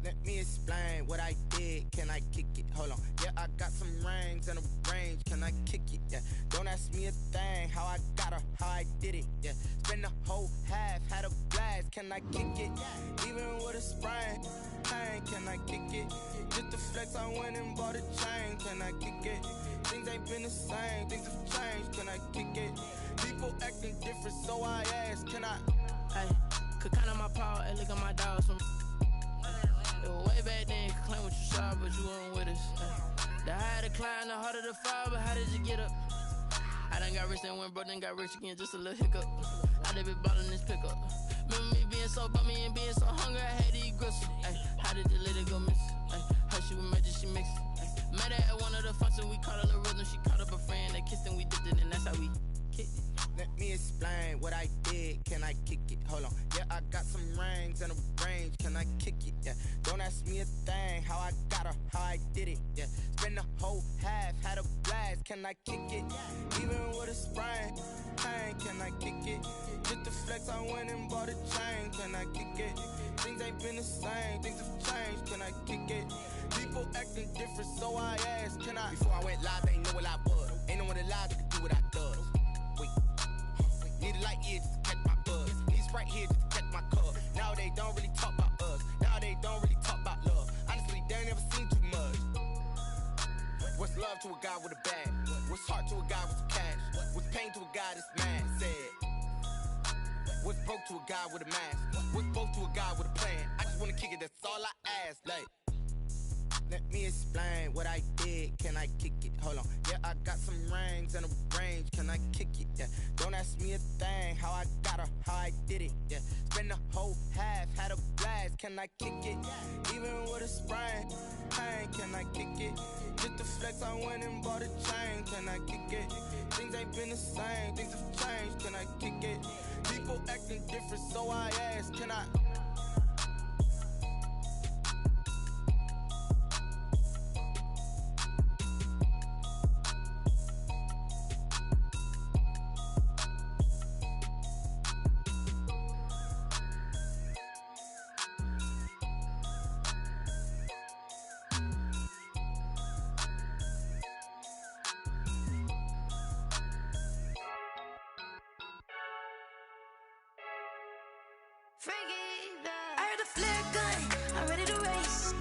Let me explain what I did. Can I kick it? Hold on. Yeah, I got some rings and a range. Can I kick it? Yeah. Don't ask me a thing. How I got her, how I did it. Yeah. Spend the whole half, had a blast. Can I kick it? Even with a sprain. Pain, can I kick it? Just to flex, I went and bought a chain. Can I kick it? Things ain't been the same. Things have changed. Can I kick it? People acting different, so I ask. Can I? Hey, could count on my power and look at my dogs from. It was way back then, you could claim what you saw, but you weren't with us. The higher the climb, the harder the fall, but how did you get up? I done got rich and went broke, then got rich again, just a little hiccup. I done been ballin' this pickup. Remember me being so bummy and being so hungry, I had to eat gristle. How did you let it go miss? How she was magic, she mixed. Met her at one of the functions, we caught her the rhythm, she caught up a friend, they kissed and we dipped it, and that's how we kicked it. Let me explain what I did. Can I kick it? Hold on. Yeah, I got some rings and a range. Can I kick it? Yeah. Don't ask me a thing. How I got her, how I did it. Yeah. Spend the whole half, had a blast. Can I kick it? Even with a sprain. Pain, can I kick it? Just to flex, I went and bought a chain. Can I kick it? Things ain't been the same. Things have changed. Can I kick it? People acting different, so I ask. Can I? Before I went live, they ain't know what I was. Ain't no one alive that could do what I does. Wait. Need a light here just to catch my buzz. Need Sprite here just to catch my cup. Now they don't really talk about us. Now they don't really talk about love. Honestly, they ain't never seen too much. What's love to a guy with a bag? What's heart to a guy with some cash? What's pain to a guy that's mad? Said. What's broke to a guy with a mask? What's both to a guy with a plan? I just wanna kick it, that's all I ask. Like, let me explain what I did. Can I kick it? Hold on. Yeah, I got some rings and a range. Can I kick it? Yeah. Don't ask me a thing. How I got her, how I did it. Yeah. Spend the whole half, had a blast. Can I kick it? Even with a sprain. Pain, can I kick it? Just to flex, I went and bought a chain. Can I kick it? Things ain't been the same. Things have changed. Can I kick it? People acting different, so I ask. Can I? I heard a flare gun, I'm ready to race.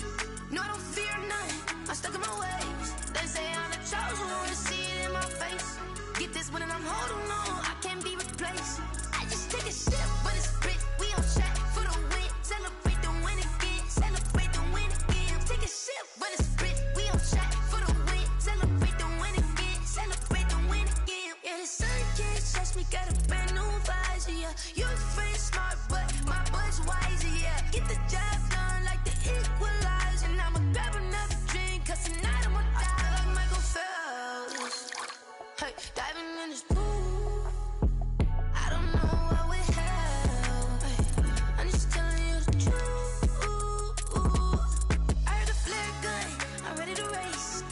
No, I don't fear none, I'm stuck in my ways. They say I'm the chosen one, see it in my face. Get this one and I'm holding on, I can't be replaced. I just take a sip, but it's split, we on track for the win. Celebrate the win again, celebrate the win again. Take a sip, but it's split, we on track for the win. Celebrate the win again, celebrate the win again. Yeah, the sun can't touch me, got a brand new visor, yeah. You're friend smart, but my bud's wiser, yeah. Get the job done like the equalizer. And I'ma grab another drink, cause tonight I'ma die like Michael Phelps. Hey, diving in this pool, I don't know what would help. Hey, I'm just telling you the truth. I heard a flare gun, I'm ready to race.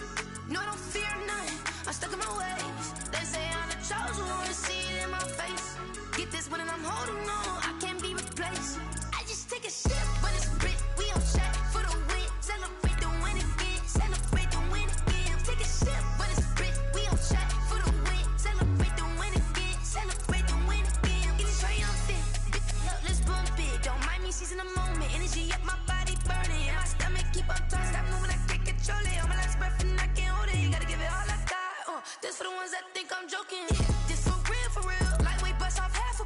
No, I don't fear none, I'm stuck in my ways. They say I'm the chosen one, see it in my face. Get this one and I'm holding on, I can't be replaced. I just take a sip, but it's split, we on track for the win. Celebrate the win again, celebrate the win again. Take a sip, but it's split, we on track for the win. Celebrate the win again, celebrate the win again. Get it triumphant, let's bump it. Don't mind me seizing the moment, energy up my body burning. And my stomach keep on turning, stop moving, I can't control it. On my last breath and I can't hold it, you gotta give it all I got. This for the ones that think I'm joking. This for real, lightweight bust off half a.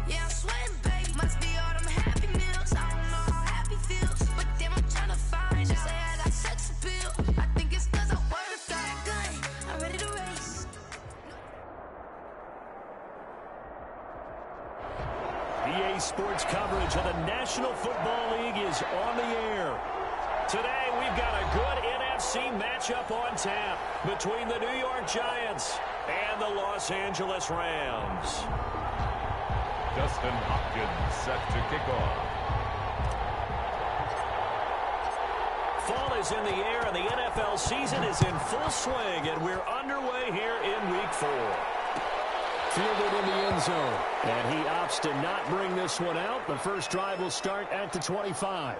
Yeah, I'm sweating, baby. Must be all them happy meals. I don't know how happy feels, but damn, I'm trying to find out. Say I got sex appeal. I think it's cause I wear a fat gun. I'm ready to race. EA Sports coverage of the National Football League is on the air. Today, we've got a good NFC matchup on tap between the New York Giants and the Los Angeles Rams. Justin Hopkins set to kick off. Fall is in the air and the NFL season is in full swing, and we're underway here in Week 4. Fielded in the end zone. And he opts to not bring this one out. The first drive will start at the 25.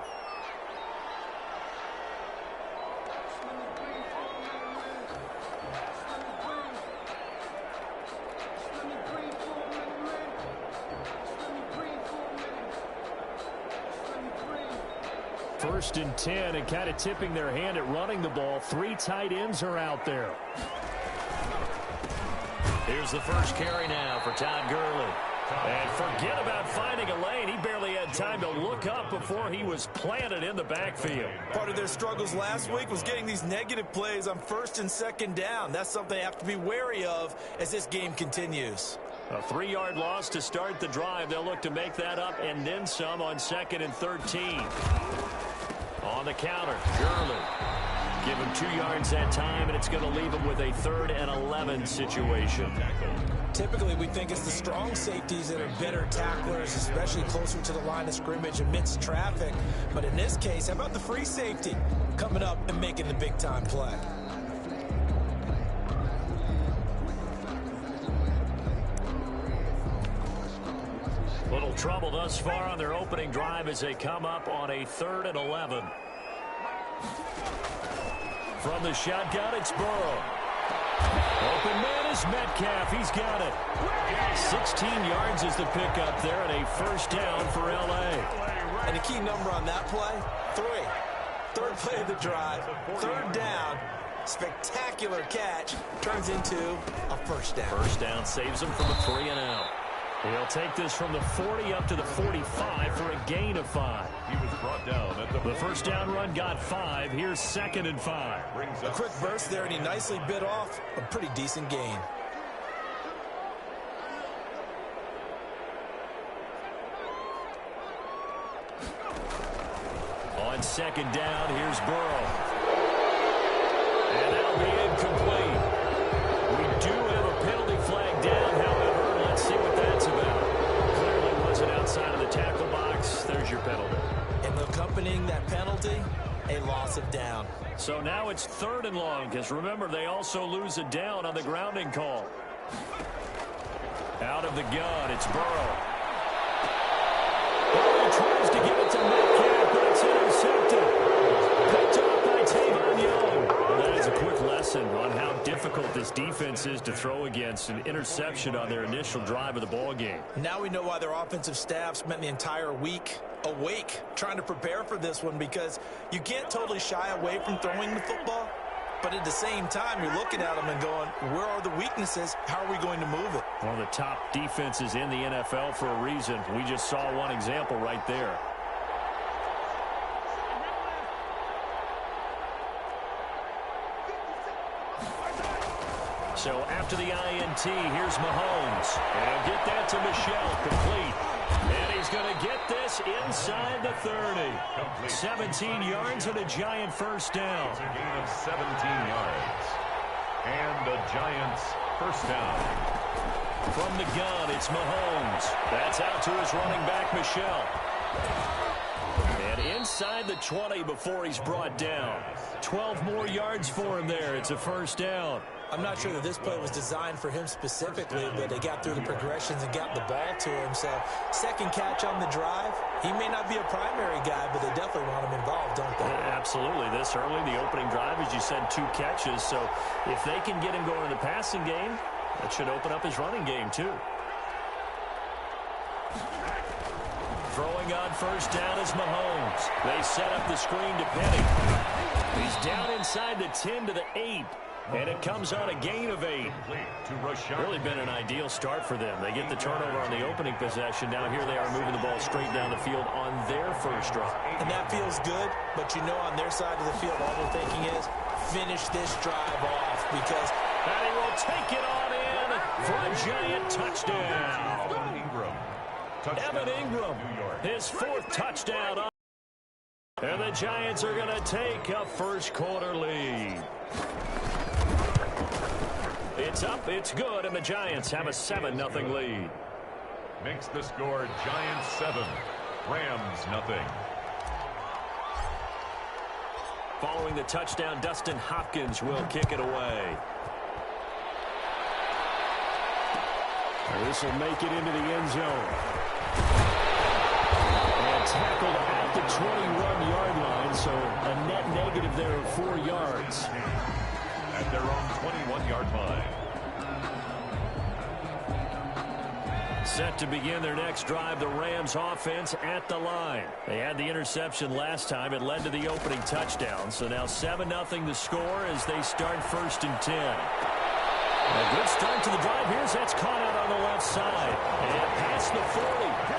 1st and 10, and kind of tipping their hand at running the ball. 3 tight ends are out there. Here's the first carry now for Todd Gurley. And forget about finding a lane. He barely had time to look up before he was planted in the backfield. Part of their struggles last week was getting these negative plays on 1st and 2nd down. That's something they have to be wary of as this game continues. A 3-yard loss to start the drive. They'll look to make that up and then some on 2nd and 13. On the counter, Gurley. Give him 2 yards that time, and it's going to leave him with a 3rd and 11 situation. Typically, we think it's the strong safeties that are better tacklers, especially closer to the line of scrimmage amidst traffic. But in this case, how about the free safety coming up and making the big-time play? Little trouble thus far on their opening drive as they come up on a 3rd and 11. From the shotgun, it's Burrow. Open man is Metcalf. He's got it. 16 yards is the pickup there, and a 1st down for L.A. And the key number on that play, 3. 3rd play of the drive, 3rd down. Spectacular catch turns into a 1st down. 1st down saves him from a 3 and out. He'll take this from the 40 up to the 45 for a gain of 5. He was brought down at the 1st down run got 5. Here's 2nd and 5. A quick burst there, and he nicely bit off a pretty decent gain. On 2nd down, here's Burrow. And that'll be incomplete. We do have a penalty flag down, however. Let's see what that's about. Clearly wasn't outside of the tackle box. There's your penalty. And accompanying that penalty, a loss of down. So now it's 3rd and long, because remember, they also lose a down on the grounding call. Out of the gun, it's Burrow. Burrow tries to give it to Metcalf, but it's intercepted. Picked off by Tavon Young. Well, that is a quick lesson on how difficult this defense is to throw against. An interception on their initial drive of the ball game. Now we know why their offensive staff spent the entire week awake trying to prepare for this one, because you can't totally shy away from throwing the football, but at the same time you're looking at them and going, where are the weaknesses? How are we going to move it? One of the top defenses in the NFL for a reason. We just saw one example right there. So after the INT, here's Mahomes. And get that to Michel, complete. And he's going to get this inside the 30. 17 yards and a Giant 1st down. It's a gain of 17 yards. And the Giants 1st down. From the gun, it's Mahomes. That's out to his running back, Michel. And inside the 20 before he's brought down. 12 more yards for him there. It's a 1st down. I'm not sure that this play was designed for him specifically, but they got through the progressions and got the ball to him. So 2nd catch on the drive. He may not be a primary guy, but they definitely want him involved, don't they? Absolutely. This early, the opening drive, as you said, 2 catches. So if they can get him going in the passing game, that should open up his running game too. Throwing on 1st down is Mahomes. They set up the screen to Penny. He's down inside the 10 to the 8. And it comes on a gain of 8. Really been an ideal start for them. They get the turnover on the opening possession. Now here they are moving the ball straight down the field on their 1st drive. And that feels good, but you know on their side of the field all they're thinking is finish this drive off, because and he will take it on in for a Giant touchdown. Evan Ingram, his 4th touchdown. And the Giants are going to take a 1st quarter lead. It's up, it's good, and the Giants have a 7-0 lead. Makes the score Giants 7, Rams 0. Following the touchdown, Dustin Hopkins will kick it away. This will make it into the end zone. And tackled at the 21-yard line, so a net negative there of 4 yards. At their own 21-yard line. Set to begin their next drive, the Rams offense at the line. They had the interception last time. It led to the opening touchdown. So now 7-0 the score as they start 1st and 10. A good start to the drive. Here's that's caught out on the left side. And past the 40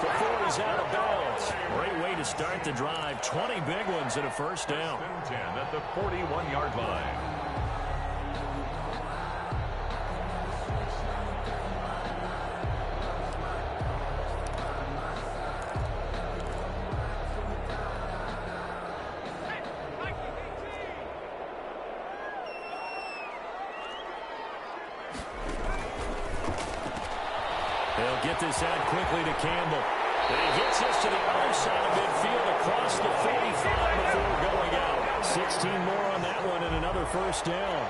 before he's out of bounds. Great way to start the drive. 20 big ones and a first down. 10 at the 41-yard line. They'll get this out quickly to Campbell. And he gets us to the other side of midfield across the 45 before going out. 16 more on that one and another first down.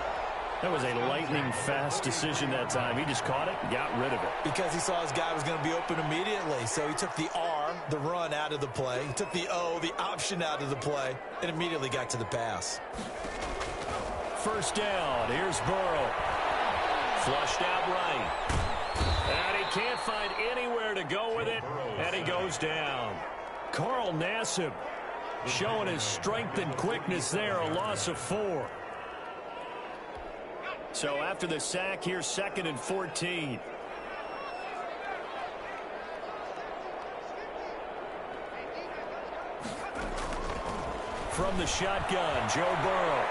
That was a lightning-fast decision that time. He just caught it and got rid of it. Because he saw his guy was going to be open immediately. So he took the R, the run, out of the play. He took the O, the option, out of the play, and immediately got to the pass. First down. Here's Burrow. Flushed out right. And he can't find anywhere to go with it, and he goes down. Carl Nassib showing his strength and quickness there, a loss of 4. So after the sack, here's 2nd and 14. From the shotgun, Joe Burrow.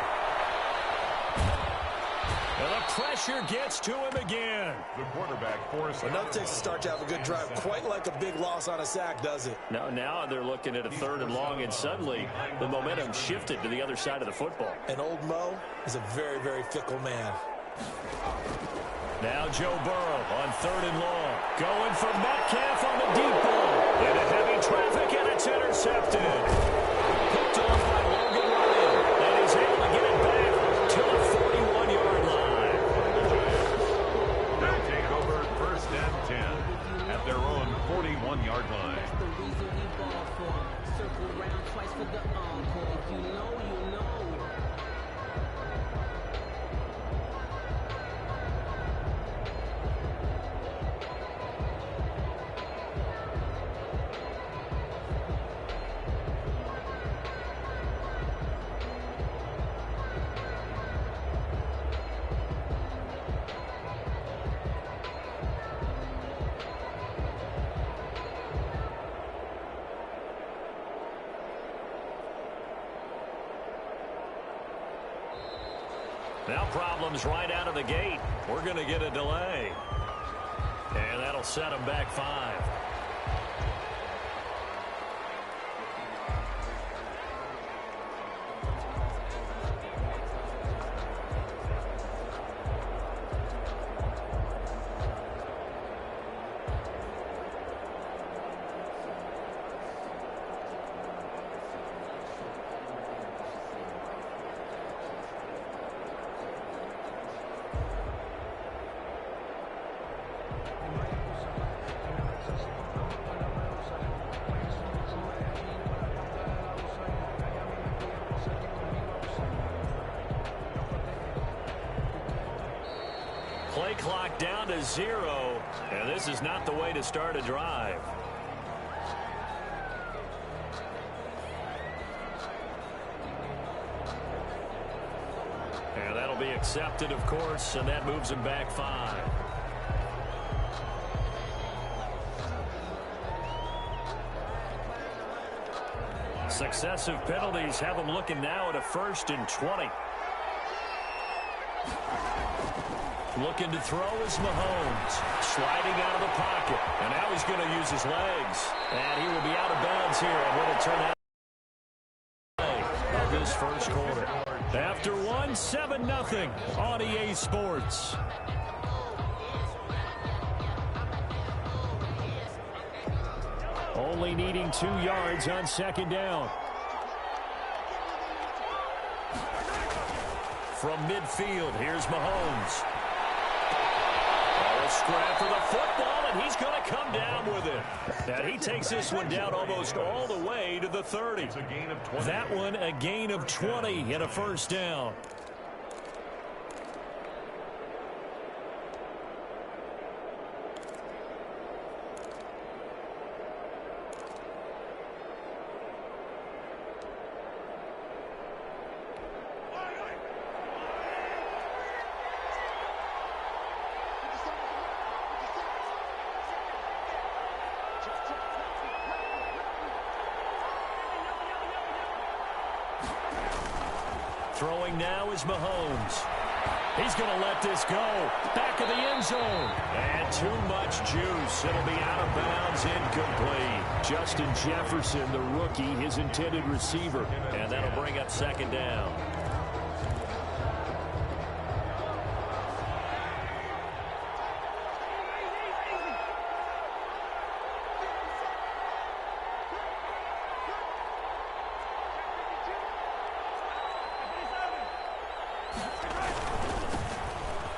And the pressure gets to him again. The quarterback forced. Another takes a start to have a good drive. Quite like a big loss on a sack, does it? Now they're looking at a 3rd and long, and suddenly the momentum shifted to the other side of the football. And old Mo is a very, very fickle man. Now Joe Burrow on 3rd and long. Going for Metcalf on the deep ball. Into heavy traffic, and it's intercepted. Picked off by Logan Ryan. And he's able to get it back to the 41-yard line. They take over 1st and 10 at their own 41-yard line. Now problems right out of the gate. We're going to get a delay. And that'll set them back 5. Play clock down to 0, and this is not the way to start a drive. And that'll be accepted, of course, and that moves him back 5. Successive penalties have him looking now at a 1st and 20. Looking to throw is Mahomes. Sliding out of the pocket. And now he's going to use his legs. And he will be out of bounds here on what will turn out of this first quarter. After 1, 7-0 on EA Sports. Only needing 2 yards on 2nd down. From midfield, here's Mahomes. Scrap for the football, and he's going to come down with it. And he takes this one down almost all the way to the 30. That one a gain of 20 and a first down. Throwing now is Mahomes. He's going to let this go. Back of the end zone. And too much juice. It'll be out of bounds, incomplete. Justin Jefferson, the rookie, his intended receiver. And that'll bring up second down.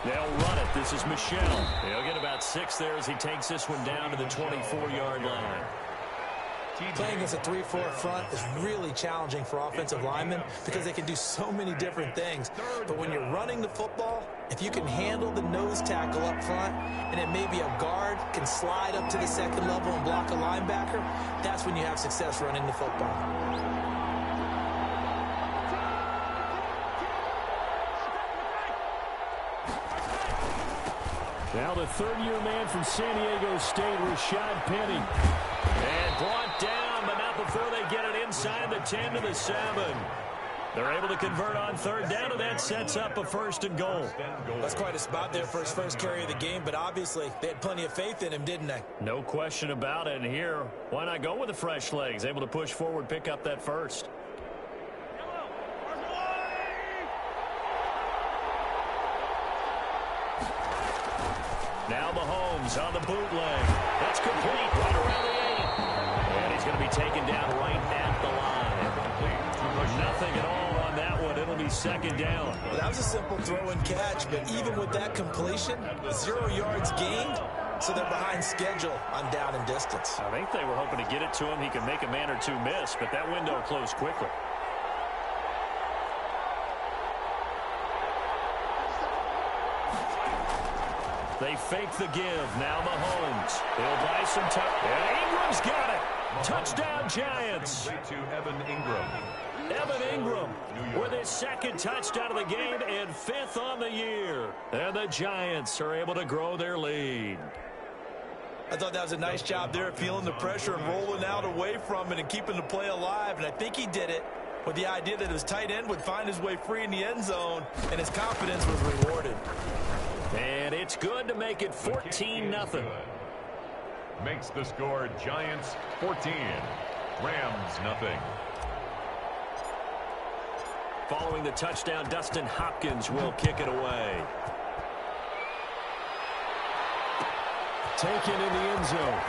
They'll run it. This is Michelle. He'll get about 6 there as he takes this one down to the 24-yard line. Playing against a 3-4 front is really challenging for offensive linemen because they can do so many different things. But when you're running the football, if you can handle the nose tackle up front and then maybe a guard can slide up to the second level and block a linebacker, that's when you have success running the football. Now the third-year man from San Diego State, Rashad Penny. And brought down, but not before they get it inside the 10 to the 7. They're able to convert on third down, and that sets up a 1st and goal. That's quite a spot there for his first carry of the game, but obviously they had plenty of faith in him, didn't they? No question about it. And here, why not go with the fresh legs? Able to push forward, pick up that first. Now Mahomes on the bootleg. That's complete right around the 8. And he's going to be taken down right at the line. Nothing at all on that one. It'll be second down. Well, that was a simple throw and catch, but even with that completion, 0 yards gained, so they're behind schedule on down and distance. I think they were hoping to get it to him. He could make a man or two miss, but that window closed quickly. They fake the give. Now Mahomes. He'll buy some time. And Ingram's got it. Touchdown, Giants. To Evan Ingram. Evan Ingram with his 2nd touchdown of the game and 5th on the year. And the Giants are able to grow their lead. I thought that was a nice job there, feeling the pressure and rolling out away from it and keeping the play alive. And I think he did it with the idea that his tight end would find his way free in the end zone, and his confidence was rewarded. And it's good to make it 14-0. Makes the score Giants 14, Rams nothing. Following the touchdown, Dustin Hopkins will kick it away. Taken in the end zone.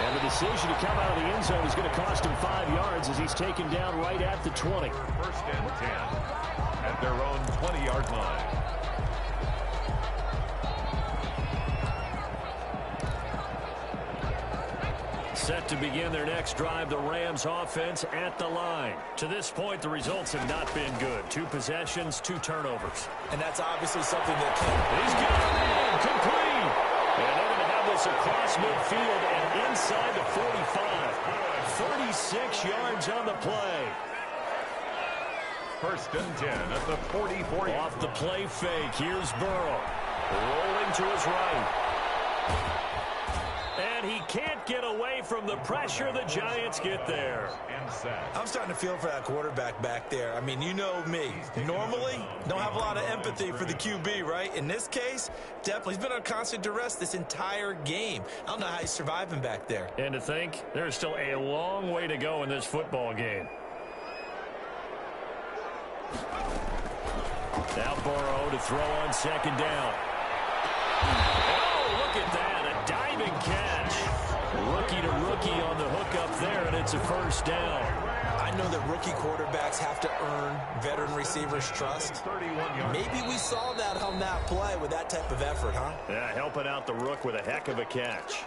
And the decision to come out of the end zone is going to cost him 5 yards as he's taken down right at the 20. 1st and 10 at their own 20-yard line. Set to begin their next drive, the Rams offense at the line. To this point, the results have not been good. 2 possessions, 2 turnovers. And that's obviously something that can. He's got it in, complete. And they're going to have this across midfield and inside the 45. 36 yards on the play. 1st and 10 at the 44. Off the play fake, here's Burrow. Rolling to his right. And he can't get away from the pressure. The Giants get there. I'm starting to feel for that quarterback back there. I mean, you know me. Normally, don't have a lot of empathy for the QB, right? In this case, definitely. He's been on constant duress this entire game. I don't know how he's surviving back there. And to think, there's still a long way to go in this football game. Now Burrow to throw on 2nd down. Oh, look at that. A diving catch. Rookie to rookie on the hook up there, and it's a 1st down. I know that rookie quarterbacks have to earn veteran receivers' trust. Maybe we saw that on that play with that type of effort, huh? Yeah, helping out the rook with a heck of a catch.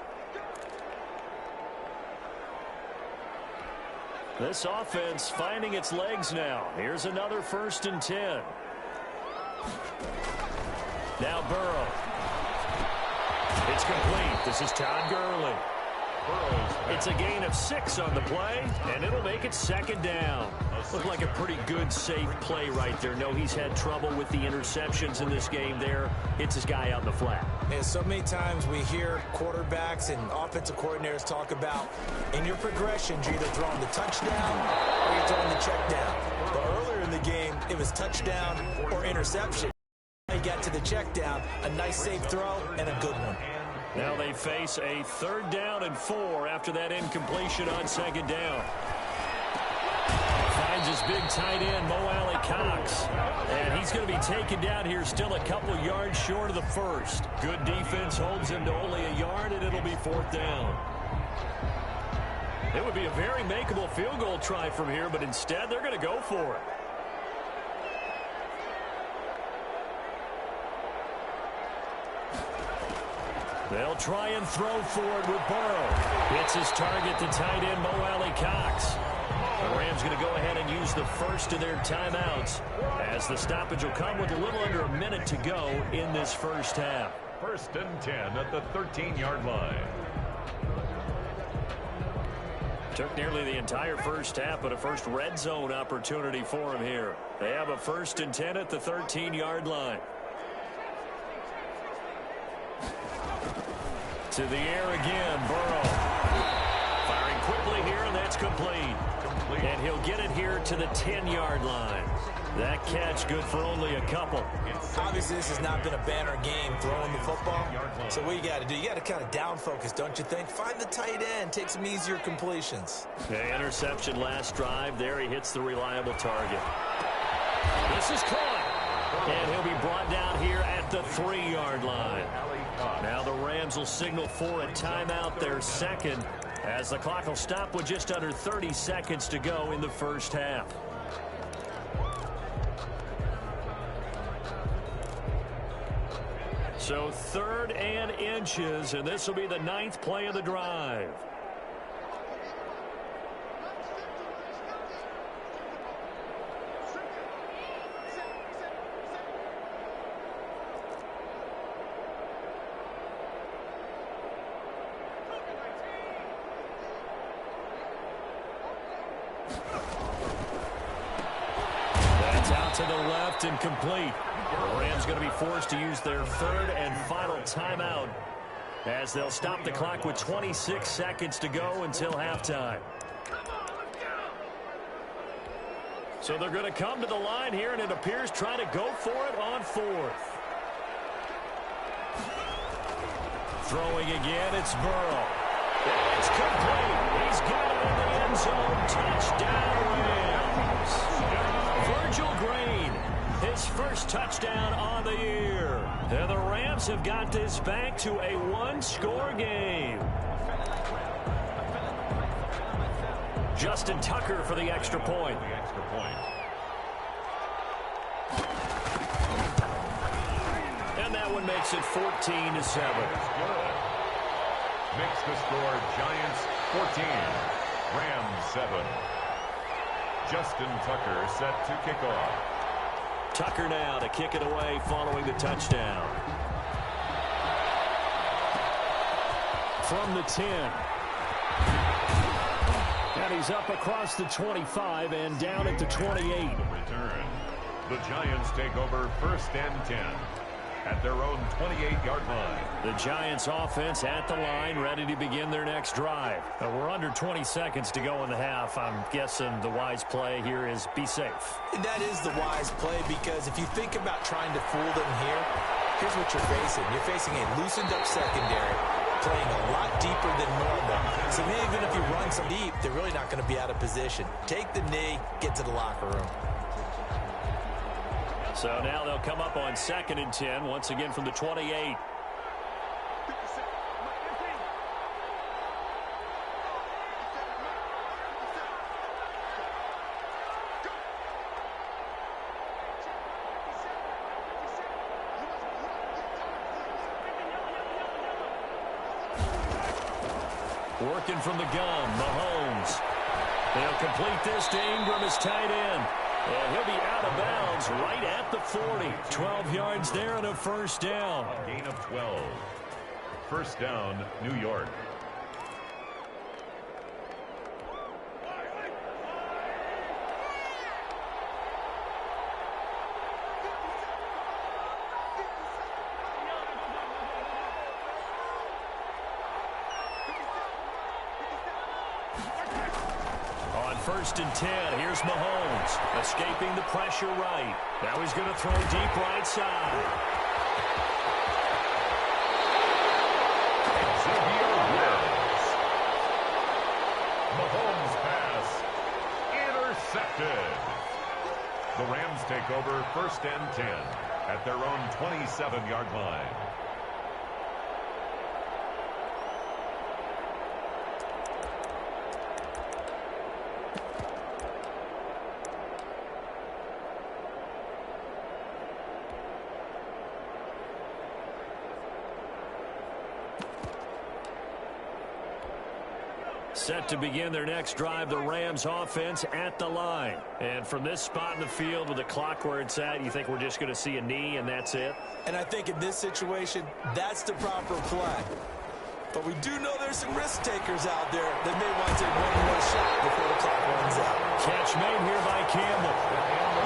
This offense finding its legs now. Here's another 1st and 10. Now Burrow. It's complete. This is Todd Gurley. It's a gain of 6 on the play, and it'll make it 2nd down. Looked like a pretty good, safe play right there. No, he's had trouble with the interceptions in this game there. Hits his guy out in the flat. And so many times we hear quarterbacks and offensive coordinators talk about in your progressions, you're either throwing the touchdown or you're throwing the check down. But earlier in the game, it was touchdown or interception. He got to the check down, a nice safe throw, and a good one. Now they face a 3rd down and 4 after that incompletion on 2nd down. Finds his big tight end, Mo Alley Cox. And he's going to be taken down here still a couple yards short of the first. Good defense holds him to only a yard, and it'll be 4th down. It would be a very makeable field goal try from here, but instead they're going to go for it. They'll try and throw for it with Burrow. Hits his target, the tight end, Mo Alley Cox. The Rams going to go ahead and use the first of their timeouts as the stoppage will come with a little under a minute to go in this first half. 1st and 10 at the 13-yard line. Took nearly the entire first half, but a first red zone opportunity for him here. They have a 1st and 10 at the 13-yard line. To the air again, Burrow. Firing quickly here, and that's complete. And he'll get it here to the 10-yard line. That catch good for only a couple. Obviously, this has not been a banner game throwing the football. So what you got to do, you got to kind of down focus, don't you think? Find the tight end, take some easier completions. Okay, interception last drive. There he hits the reliable target. This is caught. And he'll be brought down here at the 3-yard line. Now the Rams will signal for a timeout, their second, as the clock will stop with just under 30 seconds to go in the first half. So 3rd and inches, and this will be the 9th play of the drive. To the left and complete. The Rams going to be forced to use their 3rd and final timeout as they'll stop the clock with 26 seconds to go until halftime. So they're going to come to the line here, and it appears trying to go for it on 4th. Throwing again, it's Burrow. It's complete. He's got it in the end zone. Touchdown, Rams. Virgil Green, his first touchdown on the year. And the Rams have got this back to a 1-score game. Justin Tucker for the extra point. And that one makes it 14-7. Makes the score Giants 14, Rams 7. Justin Tucker set to kick off. Tucker now to kick it away following the touchdown. From the 10. And he's up across the 25 and down at the 28. Return. The Giants take over 1st and 10 at their own 28-yard line. The Giants offense at the line, ready to begin their next drive. We're under 20 seconds to go in the half. I'm guessing the wise play here is be safe. That is the wise play, because if you think about trying to fool them here, here's what you're facing. You're facing a loosened-up secondary, playing a lot deeper than normal. So even if you run some deep, they're really not going to be out of position. Take the knee, get to the locker room. So now they'll come up on 2nd and 10, once again from the 28. Working from the gun, Mahomes. They'll complete this to Ingram as tight end. And he'll be out of bounds right at the 40. 12 yards there and a first down. Gain of 12. First down, New York. On on 1st and 10. Here's Mahomes escaping the pressure right. Now he's going to throw deep right side. Mahomes pass intercepted. The Rams take over 1st and 10 at their own 27-yard line. Set to begin their next drive, the Rams offense at the line. And from this spot in the field with the clock where it's at, you think we're just going to see a knee and that's it? And I think in this situation, that's the proper play. But we do know there's some risk takers out there that may want to take one more shot before the clock runs out. Catch made here by Campbell.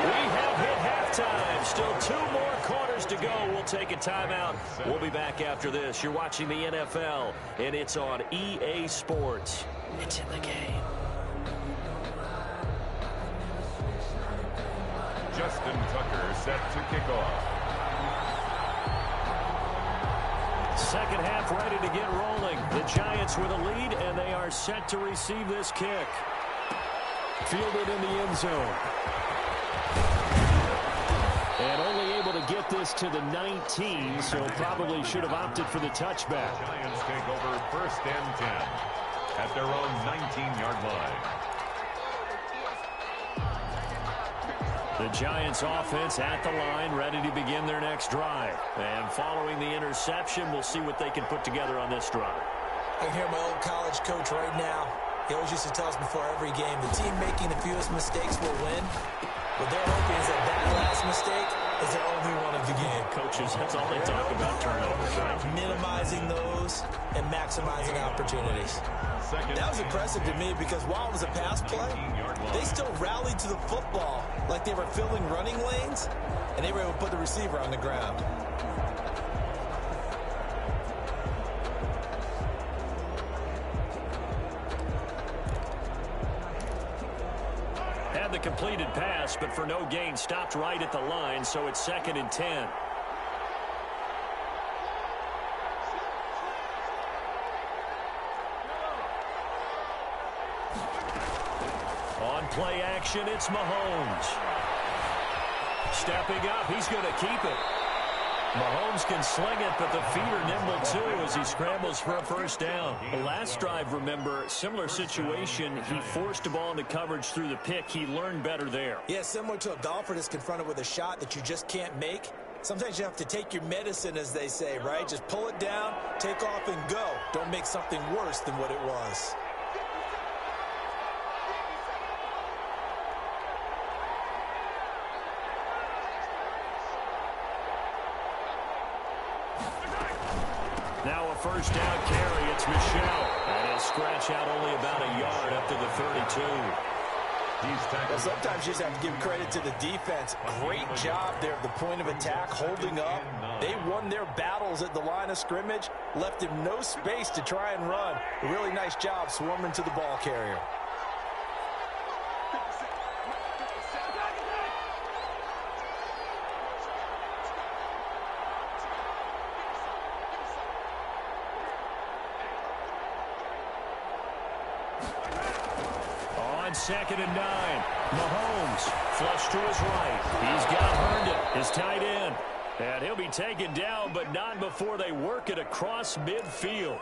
We have hit halftime. Still 2 more quarters to go. We'll take a timeout. We'll be back after this. You're watching the NFL, and it's on EA Sports. It's in the game. Justin Tucker set to kick off. Second half ready to get rolling. The Giants with a lead, and they are set to receive this kick. Fielded in the end zone. And only able to get this to the 19, so probably should have opted for the touchback. Giants take over 1st and 10 at their own 19-yard line. The Giants offense at the line, ready to begin their next drive. And following the interception, we'll see what they can put together on this drive. I can hear my old college coach right now. He always used to tell us before every game, the team making the fewest mistakes will win. What they're hoping is that last mistake is their only one of the game. Coaches, that's all they talk about, turnovers, right? Minimizing those and maximizing opportunities. That was impressive to me because while it was a pass play, they still rallied to the football like they were filling running lanes, and they were able to put the receiver on the ground. Had the completed pass, but for no gain, stopped right at the line, so it's 2nd and 10. On play action, it's Mahomes. Stepping up, he's going to keep it. Mahomes can sling it, but the feet are nimble too as he scrambles for a 1st down. The last drive, remember, similar situation. He forced the ball into coverage through the pick. He learned better there. Yeah, similar to a golfer that's confronted with a shot that you just can't make. Sometimes you have to take your medicine, as they say, right? Just pull it down, take off, and go. Don't make something worse than what it was. Now a 1st down carry. It's Michel. And he'll scratch out only about a yard up to the 32. Well, sometimes you just have to give credit to the defense. Great job there at the point of attack, holding up. They won their battles at the line of scrimmage, left him no space to try and run. A really nice job swarming to the ball carrier. On 2nd and 9, Mahomes flush to his right. He's got Herndon, his tight end. And he'll be taken down, but not before they work it across midfield.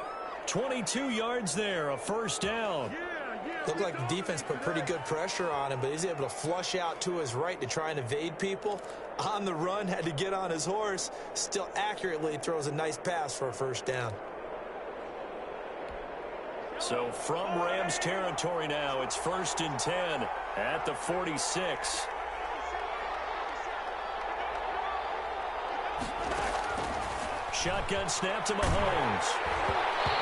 22 yards there, a 1st down. Looked like the defense put pretty good pressure on him, but he's able to flush out to his right to try and evade people. On the run, had to get on his horse. Still accurately throws a nice pass for a 1st down. So from Rams territory now, it's 1st and 10 at the 46. Shotgun snap to Mahomes.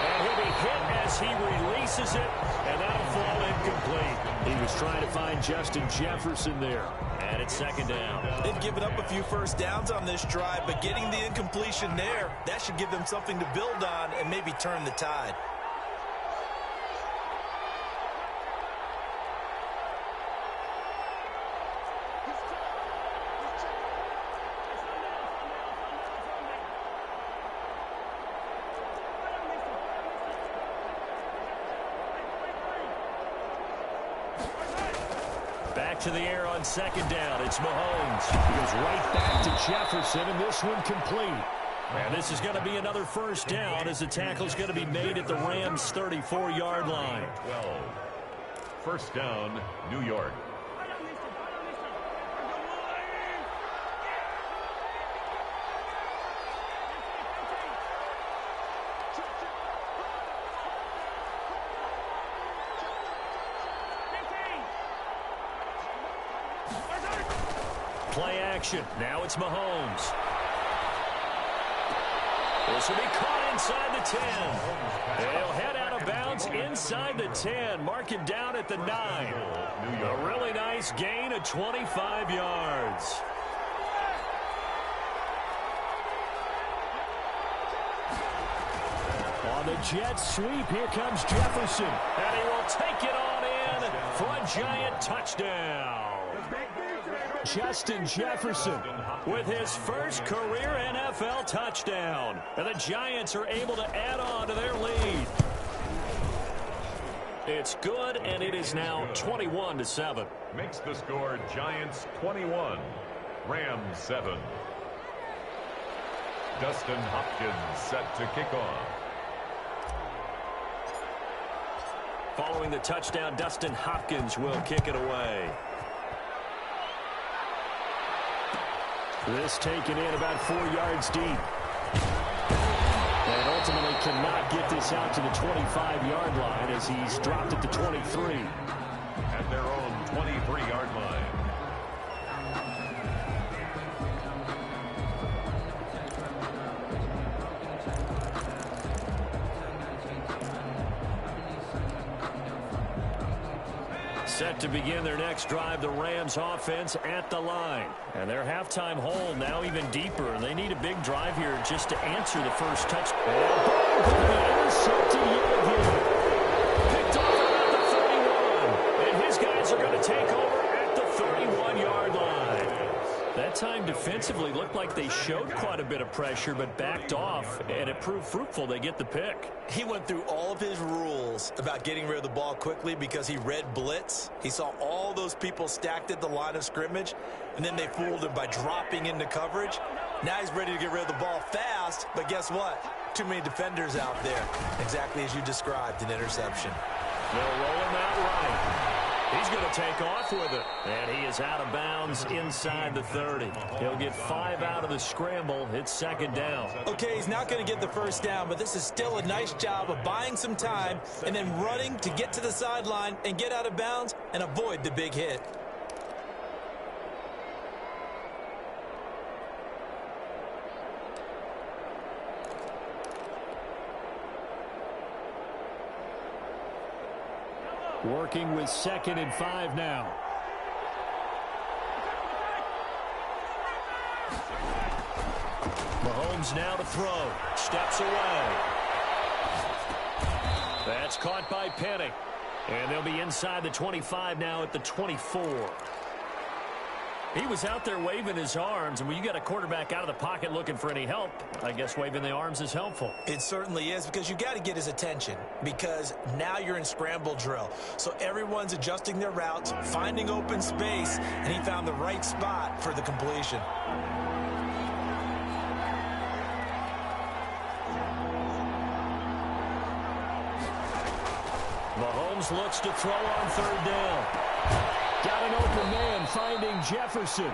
And he'll be hit as he releases it, and that'll fall incomplete. He was trying to find Justin Jefferson there. And it's 2nd down. They've given up a few 1st downs on this drive, but getting the incompletion there, that should give them something to build on and maybe turn the tide. Back to the air on second down. It's Mahomes. He goes right back to Jefferson, and this one complete. And this is going to be another first down as the tackle's going to be made at the Rams' 34-yard line. 12. First down, New York. Play action. Now it's Mahomes. This will be caught inside the 10. They'll head out of bounds inside the 10. Mark him down at the 9. A really nice gain of 25 yards. On the jet sweep, here comes Jefferson. And he will take it on in for a giant touchdown. Justin Jefferson with his first career NFL touchdown. And the Giants are able to add on to their lead. It's good, and it is now 21-7. Makes the score Giants 21, Rams 7. Dustin Hopkins set to kick off. Following the touchdown, Dustin Hopkins will kick it away. This taken in about 4 yards deep. And ultimately cannot get this out to the 25-yard line as he's dropped at the 23. At their own 23-yard line. Set to begin their next drive, the Rams offense at the line. And their halftime hole now even deeper. They need a big drive here just to answer the first touchdown. Intercepted yet again. Picked off at the 31. And his guys are going to take over at the 31-yard line. That time defensively looked like they showed quite a bit of pressure but backed off, and it proved fruitful. They get the pick. He went through all of his rules about getting rid of the ball quickly because he read blitz. He saw all those people stacked at the line of scrimmage, and then they fooled him by dropping into coverage. Now he's ready to get rid of the ball fast, but guess what? Too many defenders out there. Exactly as you described, an interception. They'll roll him out right. He's going to take off with it. And he is out of bounds inside the 30. He'll get 5 out of the scramble. It's second down. Okay, he's not going to get the first down, but this is still a nice job of buying some time and then running to get to the sideline and get out of bounds and avoid the big hit. Working with 2nd and 5 now. Mahomes now to throw. Steps away. That's caught by Penny. And they'll be inside the 25 now at the 24. He was out there waving his arms, and when you got a quarterback out of the pocket looking for any help, I guess waving the arms is helpful. It certainly is, because you got to get his attention, because now you're in scramble drill. So everyone's adjusting their routes, finding open space, and he found the right spot for the completion. Mahomes looks to throw on third down. Got an open man finding Jefferson.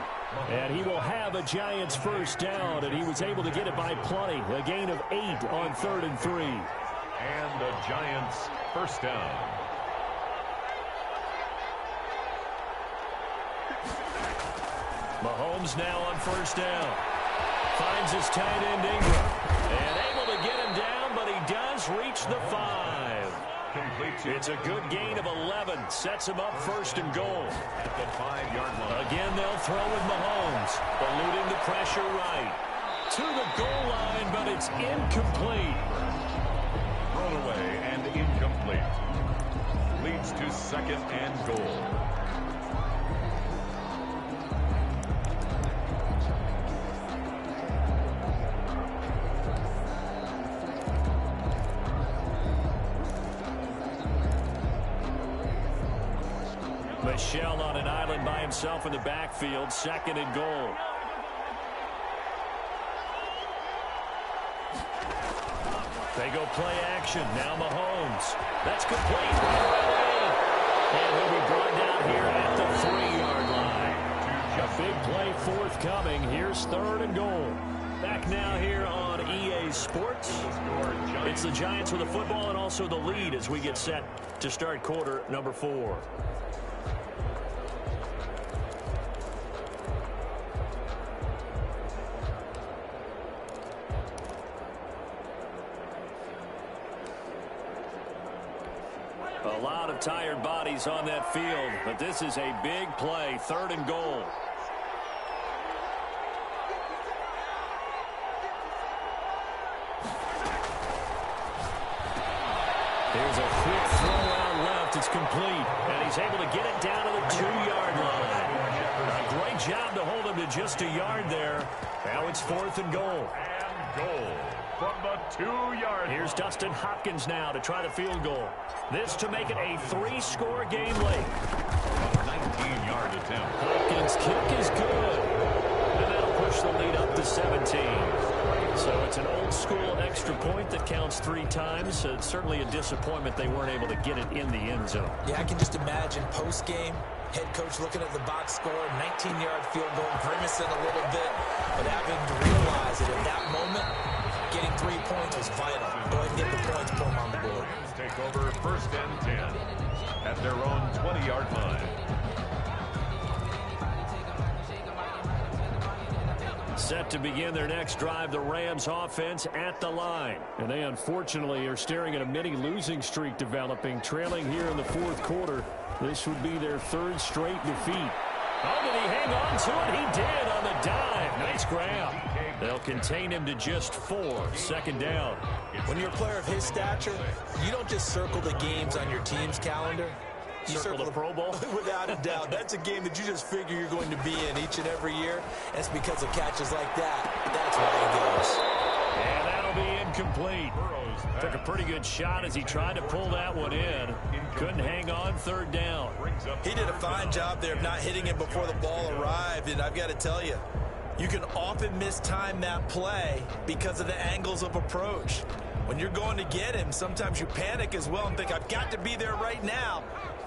And he will have a Giants first down, and he was able to get it by plenty. A gain of 8 on 3rd and 3. And the Giants first down. Mahomes now on first down. Finds his tight end Ingram. And able to get him down, but he does reach the 5. It's a good gain of 11. Sets him up 1st and goal. At the 5-yard line. Again, they'll throw with Mahomes. Eluding the pressure right. To the goal line, but it's incomplete. Thrown away and incomplete. Leads to 2nd and goal. Michel on an island by himself in the backfield, 2nd and goal. They go play action. Now Mahomes. That's complete. And he'll be brought down here at the 3-yard line. A big play forthcoming. Here's 3rd and goal. Back now here on EA Sports. It's the Giants with the football and also the lead as we get set to start quarter number 4. A lot of tired bodies on that field, but this is a big play, 3rd and goal. Here's a quick throw out left. It's complete, and he's able to get it down to the 2-yard line. A great job to hold him to just a yard there. Now it's 4th and goal. And goal from the 2-yard line. Here's Dustin Hopkins now to try the field goal. This to make it a 3-score game late. 19-yard attempt. Hopkins' kick is good. And that'll push the lead up to 17. So it's an old-school extra point that counts 3 times. It's certainly a disappointment they weren't able to get it in the end zone. Yeah, I can just imagine post-game, head coach looking at the box score, 19-yard field goal, grimacing a little bit, but having to realize that at that moment, getting 3 points was vital. Go ahead and get the points, put them on the board. Take over 1st and 10 at their own 20-yard line. Set to begin their next drive, the Rams offense at the line. And they unfortunately are staring at a mini losing streak developing, trailing here in the 4th quarter. This would be their 3rd straight defeat. Oh, did he hang on to it? He did on the dive. Nice grab. They'll contain him to just 4. 2nd down. When you're a player of his stature, you don't just circle the games on your team's calendar. You circle the Pro Bowl? Without a doubt. That's a game that you just figure you're going to be in each and every year. And it's because of catches like that. That's why he goes. And that'll be incomplete. Took a pretty good shot as he tried to pull that one in. Couldn't hang on, 3rd down. He did a fine job there of not hitting him before the ball arrived. And I've got to tell you, you can often mistime that play because of the angles of approach. When you're going to get him, sometimes you panic as well and think, I've got to be there right now.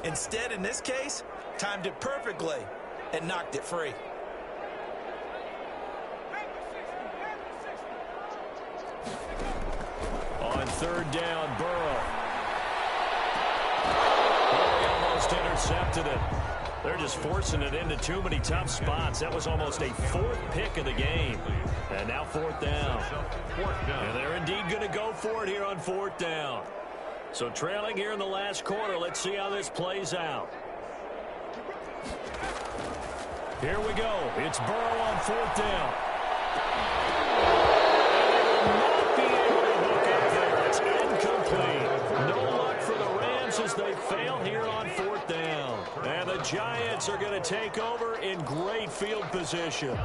Instead, in this case, timed it perfectly and knocked it free. On 3rd down, Burrow. Oh, he almost intercepted it. They're just forcing it into too many tough spots. That was almost a 4th pick of the game. And now 4th down. And they're indeed going to go for it here on 4th down. So trailing here in the last quarter. Let's see how this plays out. Here we go. It's Burrow on 4th down. Not be able to hook up there. It's incomplete. No luck for the Rams as they fail here on 4th down. And the Giants are going to take over in great field position.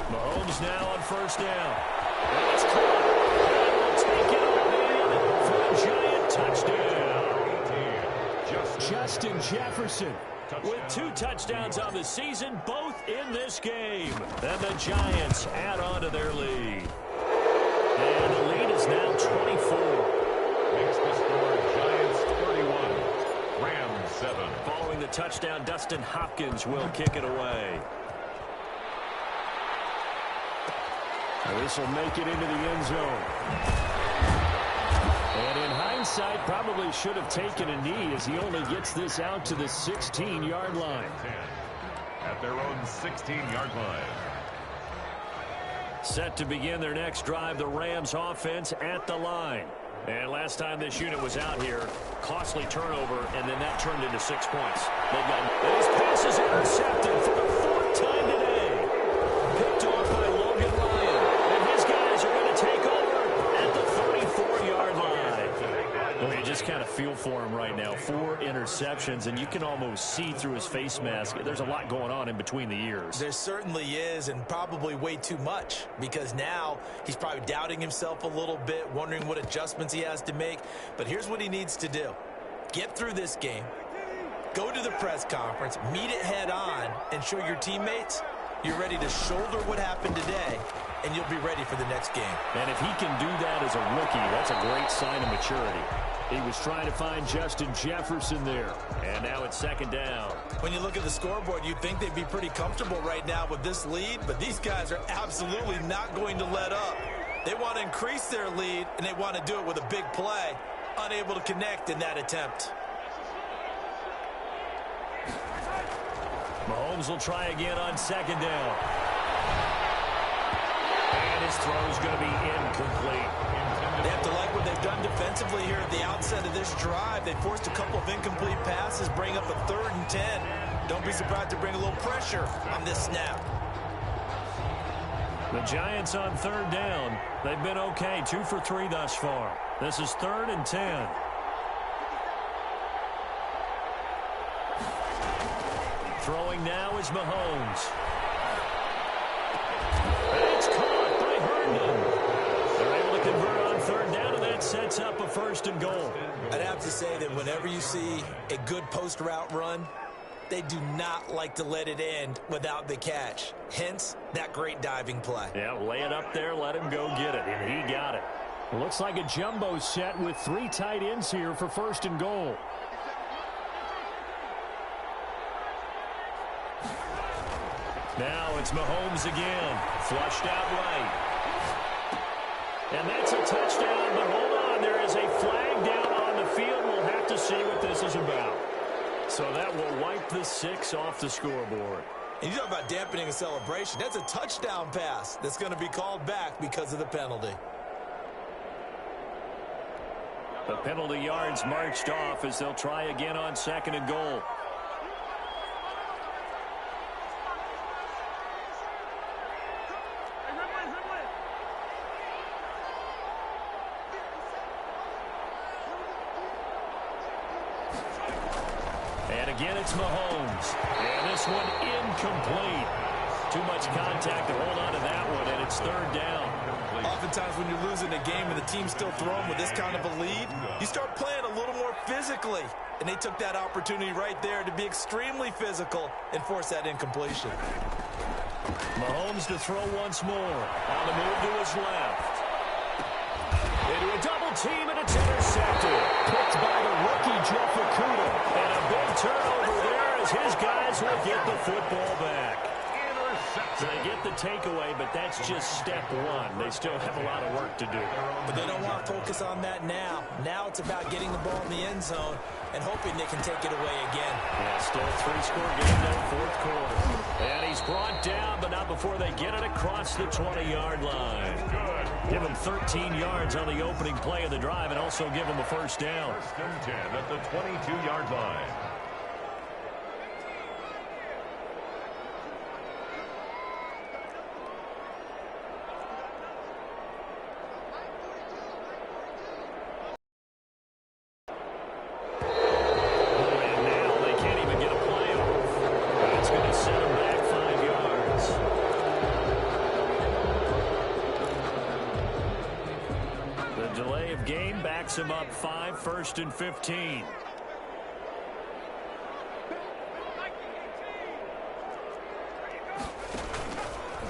Mahomes now on 1st down. And it's caught. And will take it away for a Giant touchdown. Justin Jefferson with 2 touchdowns on the season, both in this game. And the Giants add on to their lead. And the lead is now 24. Makes the score Giants 31, Rams 7. Following the touchdown, Dustin Hopkins will kick it away. This will make it into the end zone. And in hindsight, probably should have taken a knee as he only gets this out to the 16-yard line. At their own 16-yard line. Set to begin their next drive, the Rams offense at the line. And last time this unit was out here, costly turnover, and then that turned into 6 points. They've got these passes intercepted for the 4th time today. Picked off by Logan Ryan. And his guys are going to take over at the 34-yard line. Well, you just kind of feel for him right now. 4 interceptions, and you can almost see through his face mask. There's a lot going on in between the ears. There certainly is, and probably way too much, because now he's probably doubting himself a little bit, wondering what adjustments he has to make. But here's what he needs to do. Get through this game, go to the press conference, meet it head on, and show your teammates you're ready to shoulder what happened today, and you'll be ready for the next game. And if he can do that as a rookie, that's a great sign of maturity. He was trying to find Justin Jefferson there, and now it's 2nd down. When you look at the scoreboard, you'd think they'd be pretty comfortable right now with this lead, but these guys are absolutely not going to let up. They want to increase their lead, and they want to do it with a big play. Unable to connect in that attempt. Mahomes will try again on 2nd down. And his throw is going to be incomplete. They have to like what they've done defensively here at the outset of this drive. They forced a couple of incomplete passes, bring up a 3rd and 10. Don't be surprised to bring a little pressure on this snap. The Giants on 3rd down. They've been okay, 2 for 3 thus far. This is 3rd and 10. Throwing now is Mahomes. It's caught by Herndon. They're able to convert on 3rd down, and that sets up a 1st and goal. I'd have to say that whenever you see a good post route run, they do not like to let it end without the catch. Hence, that great diving play. Yeah, lay it up there, let him go get it, and he got it. Looks like a jumbo set with 3 tight ends here for 1st and goal. Now it's Mahomes again. Flushed out right. And that's a touchdown, but hold on. There is a flag down on the field. We'll have to see what this is about. So that will wipe the 6 off the scoreboard. And you talk about dampening a celebration. That's a touchdown pass that's going to be called back because of the penalty. The penalty yards marched off as they'll try again on 2nd and goal. And again, it's Mahomes. And this one incomplete. Too much contact to hold on to that one, and it's 3rd down. Oftentimes when you're losing a game and the team's still throwing with this kind of a lead, you start playing a little more physically. And they took that opportunity right there to be extremely physical and force that incompletion. Mahomes to throw once more. On the move to his left. Into a double team, and it's intercepted. Picked by the rookie, Jeff Okudah. And a big turnover there as his guys will get the football back. So they get the takeaway, but that's just step 1. They still have a lot of work to do. But they don't want to focus on that now. Now it's about getting the ball in the end zone and hoping they can take it away again. Yeah, still a 3-score game in the 4th quarter. And he's brought down, but not before they get it across the 20-yard line. Give him 13 yards on the opening play of the drive and also give him a 1st down. 1st and 10 at the 22-yard line. Him up 5, 1st and 15.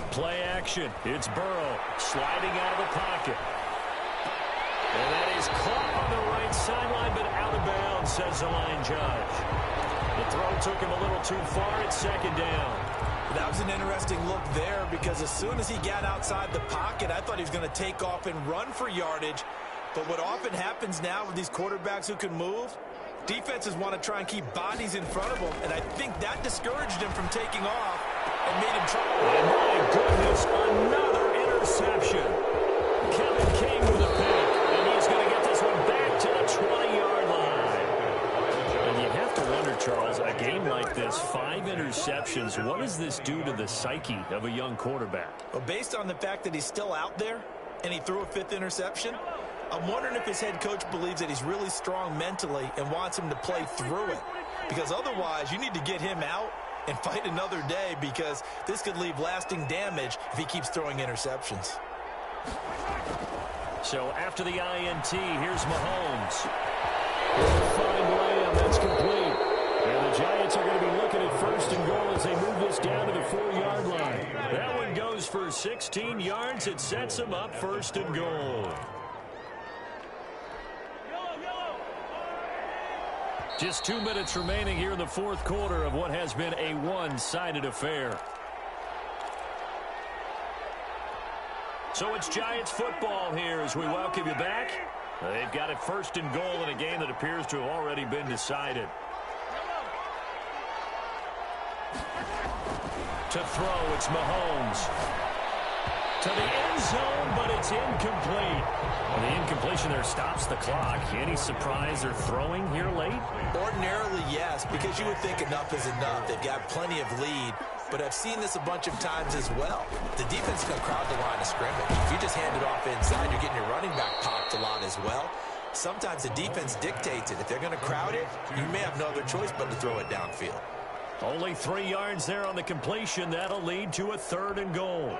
Play action. It's Burrow sliding out of the pocket. And that is caught on the right sideline, but out of bounds, says the line judge. The throw took him a little too far. It's 2nd down. That was an interesting look there because as soon as he got outside the pocket, I thought he was going to take off and run for yardage. But what often happens now with these quarterbacks who can move, defenses want to try and keep bodies in front of them, and I think that discouraged him from taking off and made him try. And my goodness, another interception. Kevin King with a pick, and he's going to get this one back to the 20-yard line. And you have to wonder, Charles, a game like this, 5 interceptions, what does this do to the psyche of a young quarterback? Well, based on the fact that he's still out there and he threw a 5th interception, I'm wondering if his head coach believes that he's really strong mentally and wants him to play through it. Because otherwise, you need to get him out and fight another day, because this could leave lasting damage if he keeps throwing interceptions. So after the INT, here's Mahomes. Fine layup, that's complete. And the Giants are going to be looking at first and goal as they move this down to the 4-yard line. That one goes for 16 yards. It sets them up first and goal. Just 2 minutes remaining here in the fourth quarter of what has been a one-sided affair. So it's Giants football here as we welcome you back. They've got it first and goal in a game that appears to have already been decided. To throw, it's Mahomes. To the end zone, but it's incomplete. And the incompletion there stops the clock. Any surprise they're throwing here late? Ordinarily, yes, because you would think enough is enough. They've got plenty of lead. But I've seen this a bunch of times as well. The defense can crowd the line of scrimmage. If you just hand it off inside, you're getting your running back popped a lot as well. Sometimes the defense dictates it. If they're going to crowd it, you may have no other choice but to throw it downfield. Only 3 yards there on the completion. That'll lead to a 3rd and goal.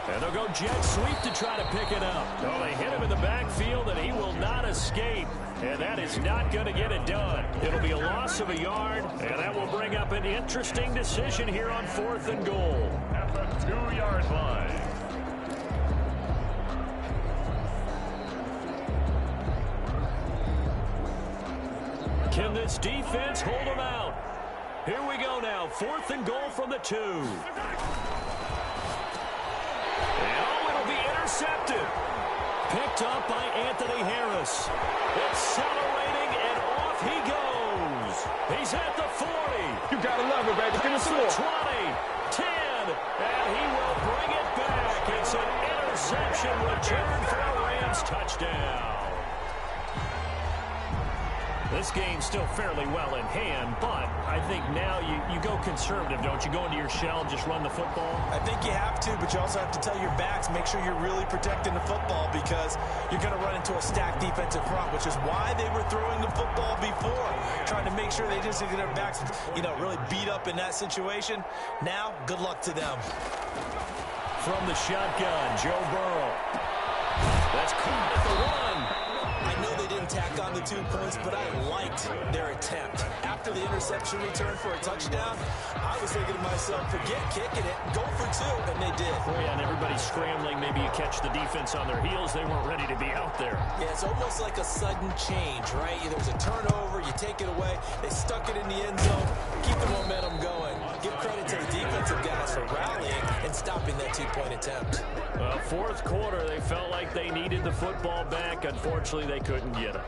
And they'll go jet sweep to try to pick it up. Oh, they hit him in the backfield, and he will not escape. And that is not going to get it done. It'll be a loss of a yard, and that will bring up an interesting decision here on 4th and goal. At the 2-yard line. Can this defense hold them out? Here we go now. 4th and goal from the 2. Intercepted. Picked up by Anthony Harris. Accelerating, and off he goes. He's at the 40. You gotta love it, baby. Give us some more. 20, 10, and he will bring it back. It's an interception return for a Rams touchdown. This game's still fairly well in hand, but I think now you go conservative, don't you? Go into your shell and just run the football? I think you have to, but you also have to tell your backs, make sure you're really protecting the football, because you're going to run into a stacked defensive front, which is why they were throwing the football before, trying to make sure they just get their backs, really beat up in that situation. Now, good luck to them. From the shotgun, Joe Burrow. That's caught at the 1. I know they didn't tack on the 2 points, but I liked their attempt. After the interception return for a touchdown, I was thinking to myself, forget kicking it, go for 2, and they did. Oh, yeah, and everybody's scrambling. Maybe you catch the defense on their heels. They weren't ready to be out there. Yeah, it's almost like a sudden change, right? There's a turnover, you take it away, they stuck it in the end zone, keep the momentum going. Give credit to the defensive guys for rallying and stopping that 2-point attempt. Well, 4th quarter, they felt like they needed the football back. Unfortunately, they couldn't get it.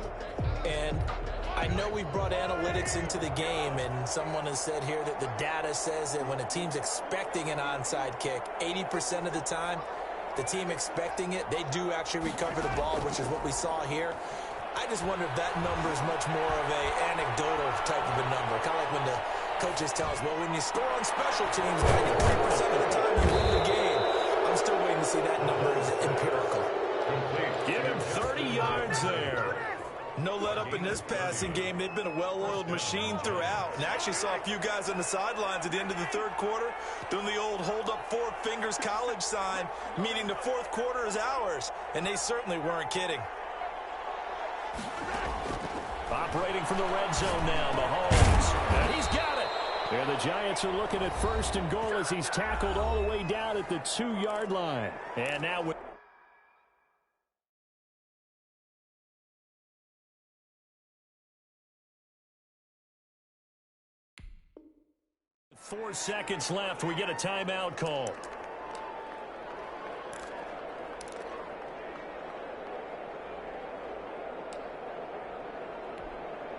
And I know we brought analytics into the game, and someone has said here that the data says that when a team's expecting an onside kick, 80% of the time, the team expecting it, they do actually recover the ball, which is what we saw here. I just wonder if that number is much more of an anecdotal type of a number, kind of like when the coaches tell us, well, when you score on special teams, 93% of the time you win the game. I'm still waiting to see that number as empirical. Give him 30 yards there. No let up in this passing game. They've been a well-oiled machine throughout. And I actually saw a few guys on the sidelines at the end of the 3rd quarter doing the old hold up 4 fingers college sign, meaning the 4th quarter is ours. And they certainly weren't kidding. Operating from the red zone now, Mahomes. And he's got it. And the Giants are looking at first and goal as he's tackled all the way down at the 2-yard line. And now with 4 seconds left, we get a timeout call.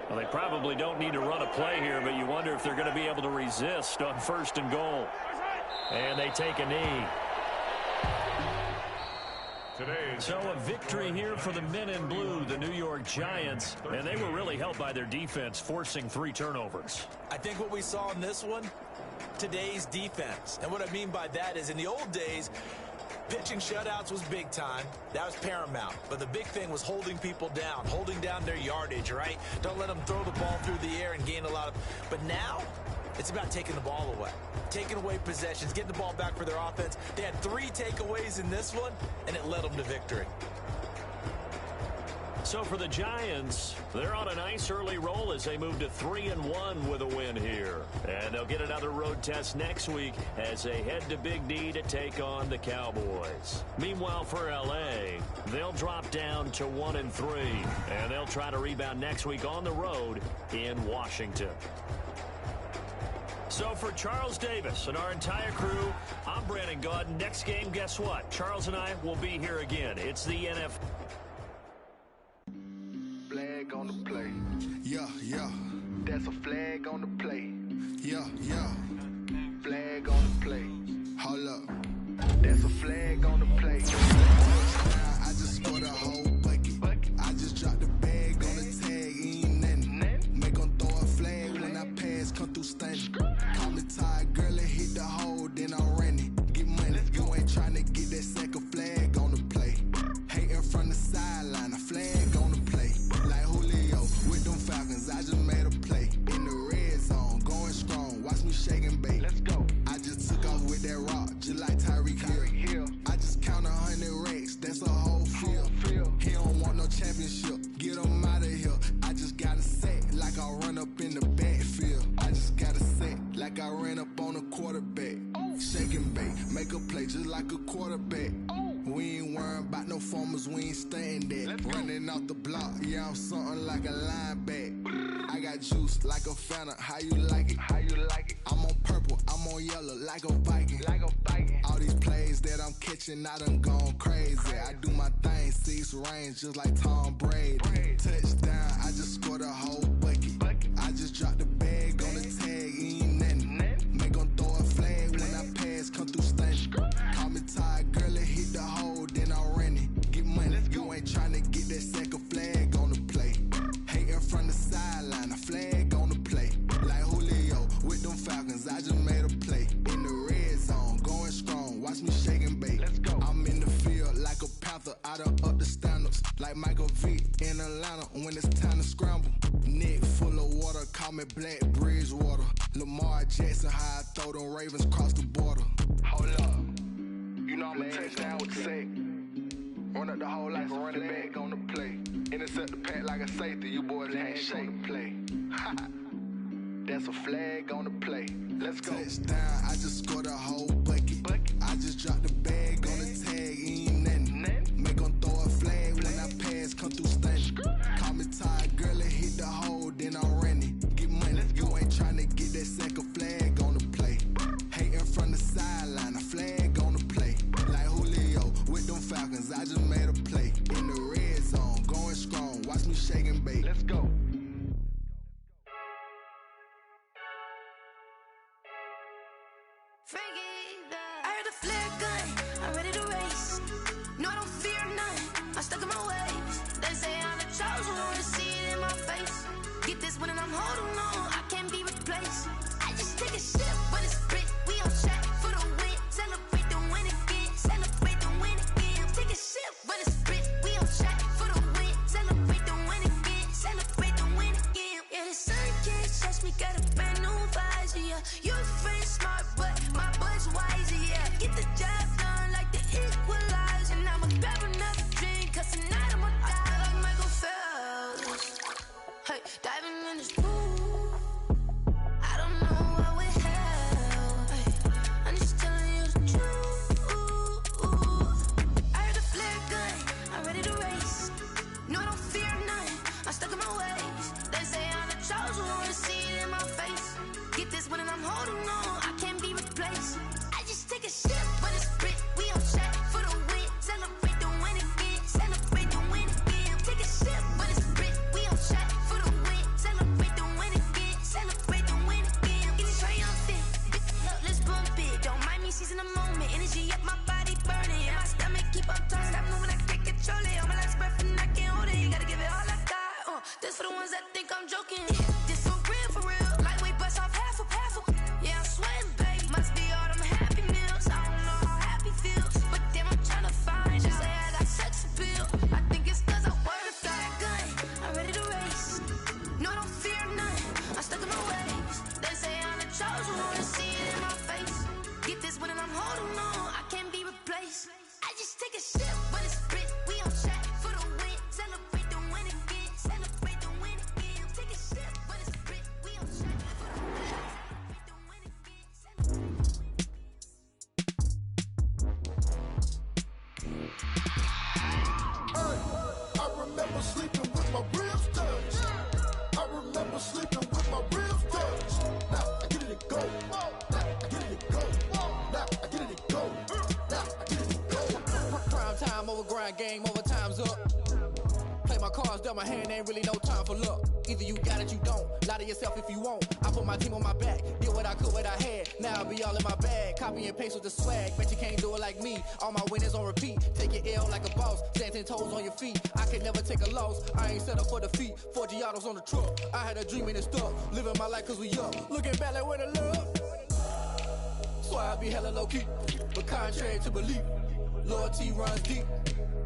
Well, they probably don't need to run a play here, but you wonder if they're going to be able to resist on first and goal. And they take a knee. So a victory here for the men in blue, the New York Giants, and they were really helped by their defense, forcing 3 turnovers. I think what we saw in this one, today's defense. And what I mean by that is in the old days, pitching shutouts was big time. That was paramount. But the big thing was holding people down, holding down their yardage, right? Don't let them throw the ball through the air and gain a lot of... But now, it's about taking the ball away. Taking away possessions, getting the ball back for their offense. They had 3 takeaways in this one, and it led them to victory. So for the Giants, they're on a nice early roll as they move to 3-1 with a win here. And they'll get another road test next week as they head to Big D to take on the Cowboys. Meanwhile, for L.A., they'll drop down to 1-3, and they'll try to rebound next week on the road in Washington. So for Charles Davis and our entire crew, I'm Brandon Gaudin. Next game, guess what? Charles and I will be here again. It's the NFL. Flag on the play. Yeah, yeah. That's a flag on the play. Yeah, yeah. Flag on the play. Hold up. That's a flag on the play. I just scored a whole bucket. I just dropped the bag on the tag. Ain't nothing. Make them throw a flag when I pass. Come through stunning. Call me tired, girl, and hit the hole. Then I'm running. Get money. You ain't trying to get that second flag on the play. Hating from the sideline. A flag on the play. Like Julio with them Falcons. I just made a play. In the red zone. Going strong. Watch me shake and bake. Let's go. I just took off with that rock. Just like Tyreek Hill. I just count 100 racks. That's a whole field. He don't want no championship. Get him out of here. I just got a set like I run up in the backfield. I just got a set like I ran up on a quarterback. Shake and bake. Make a play just like a quarterback. We ain't worrying about no formers, we ain't staying there. Running off the block, yeah, I'm something like a linebacker. I got juice like a Fanta, how you like it? How you like it? I'm on purple, I'm on yellow like a Viking. Like a Viking. All these plays that I'm catching, I done gone crazy. I do my thing, 6 range just like Tom Brady. Touchdown, I just scored a whole bucket. I just dropped the bag on the tag, ain't nothing. Make them throw a flag when I pass, come through stunning. Call me tired, girl, and hit the hole, then I'm running. Get money, you ain't trying to get that second flag on the play. Hating from the sideline, a flag on the play. Like Julio with them Falcons, I just made a play. In the red zone, going strong, watch me shake and bake. Let's go. I'm in the field like a Panther, I done up the standards. Like Michael Vick in Atlanta when it's time to scramble. Neck full of water, call me Black Bridgewater. Lamar Jackson, how I throw them Ravens cross the border. Hold up. You know I'm a touchdown with the sack. Run up the hole like a running back on the play. Intercept the pack like a safety. You boys ain't on the play. That's a flag on the play. Let's go. Touchdown, I just scored a whole bucket. I just dropped the bag on the tag, ain't nothing. Make them throw a flag when I pass, come through stunning. Call me tired, girl, and hit the hole, then I'm running. Get money, you ain't trying to get that second flag on the play. Hating from the sideline, a flag on the play. Like Julio with them Falcons, I just made a play. In the red zone, going strong, watch me shake and bake. Let's go. I heard the flare gun, I'm ready to race. No, I don't fear none, I'm stuck in my ways. They say I'm the chosen one, see it in my face. Get this one and I'm holding on, I can't be replaced. I just take a sip, but it's split. We on track for the win, celebrate the win again. Celebrate the win again. Take a sip, but it's split. We on track for the win, celebrate the win again. Celebrate the win again. Yeah, the sun can't touch me, got a brand new visor, yeah. Your friend smart, but my boy's wiser, yeah. Get the job done like the equalizer. And I'ma grab another drink, cause tonight I'ma die like Michael Phelps. Hey, diving in this pool. I don't know what we have. seize in the moment. Energy up, my body burning. And my stomach keep on turning. Stop moving, I can't control it. All my last breath and I can't hold it. You gotta give it all I got. This for the ones that think I'm joking. This for real, for real. Lightweight bust off half a. Yeah, I'm sweating, babe. Must be all them happy meals. I don't know how happy feels, but damn, I'm tryna find. Just say I got sex appeal. I think it's 'cause I wear the fat gun. I'm ready to race. No, I don't fear none. I'm stuck in my ways. They say I'm the chosen one. See it in my face. Get this one and I'm holding on. I can't be replaced. I just take a sip, but it's split. We on track for the win. Celebrate the win again. Celebrate the win again. Take a sip, but it's split. We on track for the win. Celebrate the win again. I remember sleeping with my ribs touched. I remember sleeping with my ribs touched. Now I get it to go. Now I get it to go. Now I get it to go. Now I get it to go. Prime time over grind game, over time's up. Play my cards, dealt my hand, ain't really no time for luck. Either you got it, you don't. Lie to yourself if you won't. I put my team on my back, did what I could, what I had. Now I'll be all in my bag, copy and paste with the swag. Bet you can't do it like me. All my winners on repeat. Take your L like a boss, stand 10 toes on your feet. I can never take a loss. I ain't set up for defeat. 4 Giottos on the truck. I had a dream and it stuck. Living my life 'cause we up. Looking back like where the love. So I be hella low key, but contrary to belief, loyalty runs deep.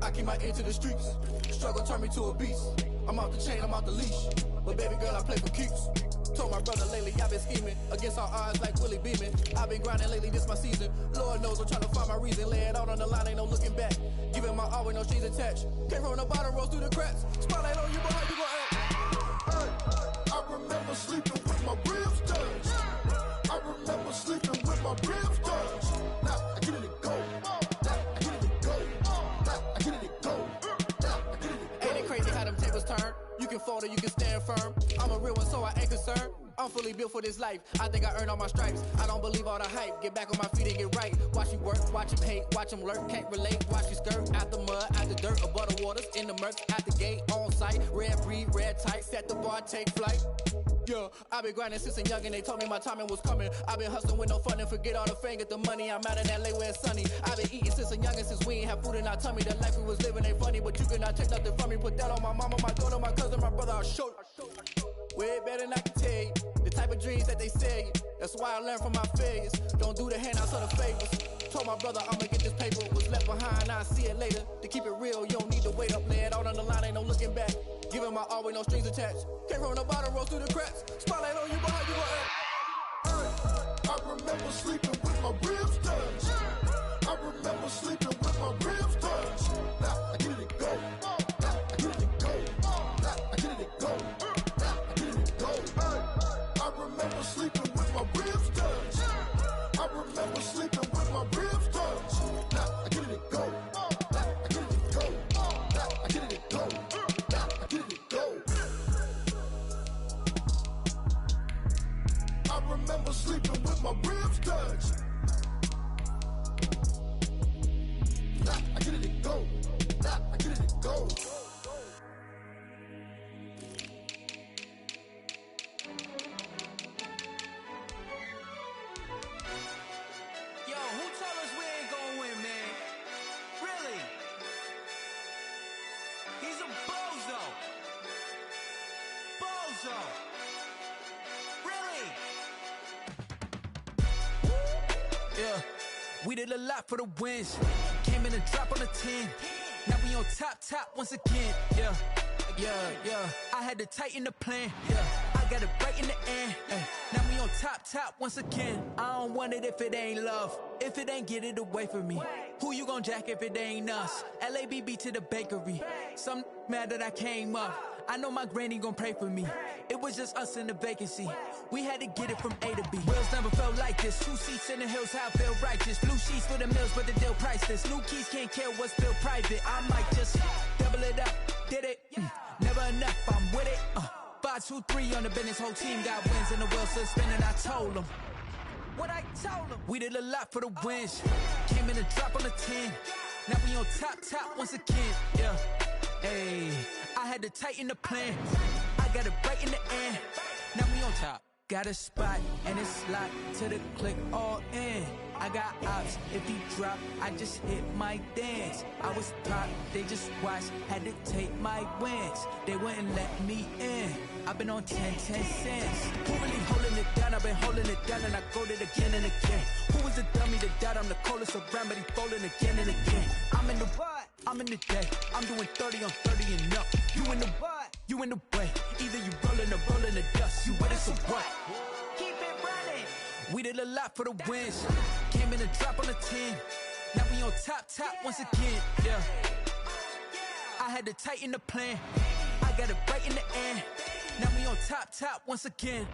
I keep my ear to the streets. Struggle turned me to a beast. I'm off the chain, I'm off the leash. But baby girl, I play for keeps. Told my brother lately, I've been scheming against all odds like Willie Beeman. I've been grinding lately, this my season. Lord knows I'm trying to find my reason. Lay it out on the line, ain't no looking back. Giving my all with no strings attached. Came from the bottom, rose through the cracks. Spotlight on you, but how you gon' act? I remember sleeping with my ribs touched. I remember sleeping with my ribs touched. Now I get it to go. Now I get it to go. Now I get it to go. Now I get it to go. Ain't it crazy how them tables turn? You can fold or you can stand firm. I'm a real one, so I ain't concerned. I'm fully built for this life. I think I earned all my stripes. I don't believe all the hype. Get back on my feet and get right. Watch you work, watch him hate, watch him lurk. Can't relate, watch you skirt. Out the mud, out the dirt, above the waters, in the murks, out the gate, on site. Red breed, red tight, set the bar, take flight. Yeah, I been grinding since a youngin', they told me my timing was coming. I been hustling with no fun and forget all the fame, get the money. I'm out in LA where it's sunny. I been eating since a youngin', since we ain't have food in our tummy. The life we was living ain't funny, but you cannot take nothing from me. Put that on my mama, my daughter, my cousin, my brother, I'll show you. Way better than I can tell you. The type of dreams that they sell you. That's why I learned from my failures. Don't do the handouts or the favors. Told my brother I'ma get this paper. Was left behind, I'll see it later. To keep it real, you don't need to wait up. Lay it out on the line, ain't no looking back. Giving my all with no strings attached. Came from the bottom, rose through the cracks. Spotlight on you, but how you gon' act? I remember sleeping with my ribs touched. I remember sleeping with my ribs touched. Now I get it to go. Now I get it to go. Now I get it to go. Now I get it to go. I remember sleeping with my ribs touched. I remember sleeping with my ribs touched. Now I get it to go. Now I get it to go. Now I get it to go. Now I get it to go. I remember sleeping with my ribs touched. Now I get it to go. Now I get it to go. Yo, who told us we ain't gonna win, man? Really? He's a bozo. Bozo. Really? Yeah, we did a lot for the wins. Came in a drop on the 10. Now we on top once again. Yeah. I had to tighten the plan. Yeah, I got it right in the end. Now we on top once again. I don't want it if it ain't love. If it ain't, get it away from me. Who you gon' jack if it ain't us? LABB to the bakery. Some mad that I came up. I know my granny gon' pray for me. It was just us in the vacancy. We had to get it from A to B. Wheels never felt like this. 2 seats in the hills, how I feel righteous. Blue sheets for the mills, but the deal priceless. New keys can't care what's built private. I might just double it up. Did it? Never enough, I'm with it. 5, 2, 3 on the business. Whole team got wins and the wheels still spinning. I told them what I told them. We did a lot for the wins. Came in a drop on the 10. Now we on top once again. Yeah. Hey, I had to tighten the plan. I got it right in the end. Now we on top. Got a spot and it's locked to the click all in. I I got ops, if he drop, I just hit my dance. I was top, they just watched, had to take my wins. They wouldn't let me in. I've been on 10 cents. Who really holding it down? I've been holding it down and I go it again and again. Who was the dummy that died? I'm the coldest around, but he folding again and again. I'm in the what? I'm in the day. I'm doing 30 on 30 and up. You in the what? You in the way. Either you rolling the dust. You with us or what? Keep it running. We did a lot for the wins. Came in a drop on the 10. Now we on top once again. Yeah. I had to tighten the plan. I got it right in the end. Now we on top once again.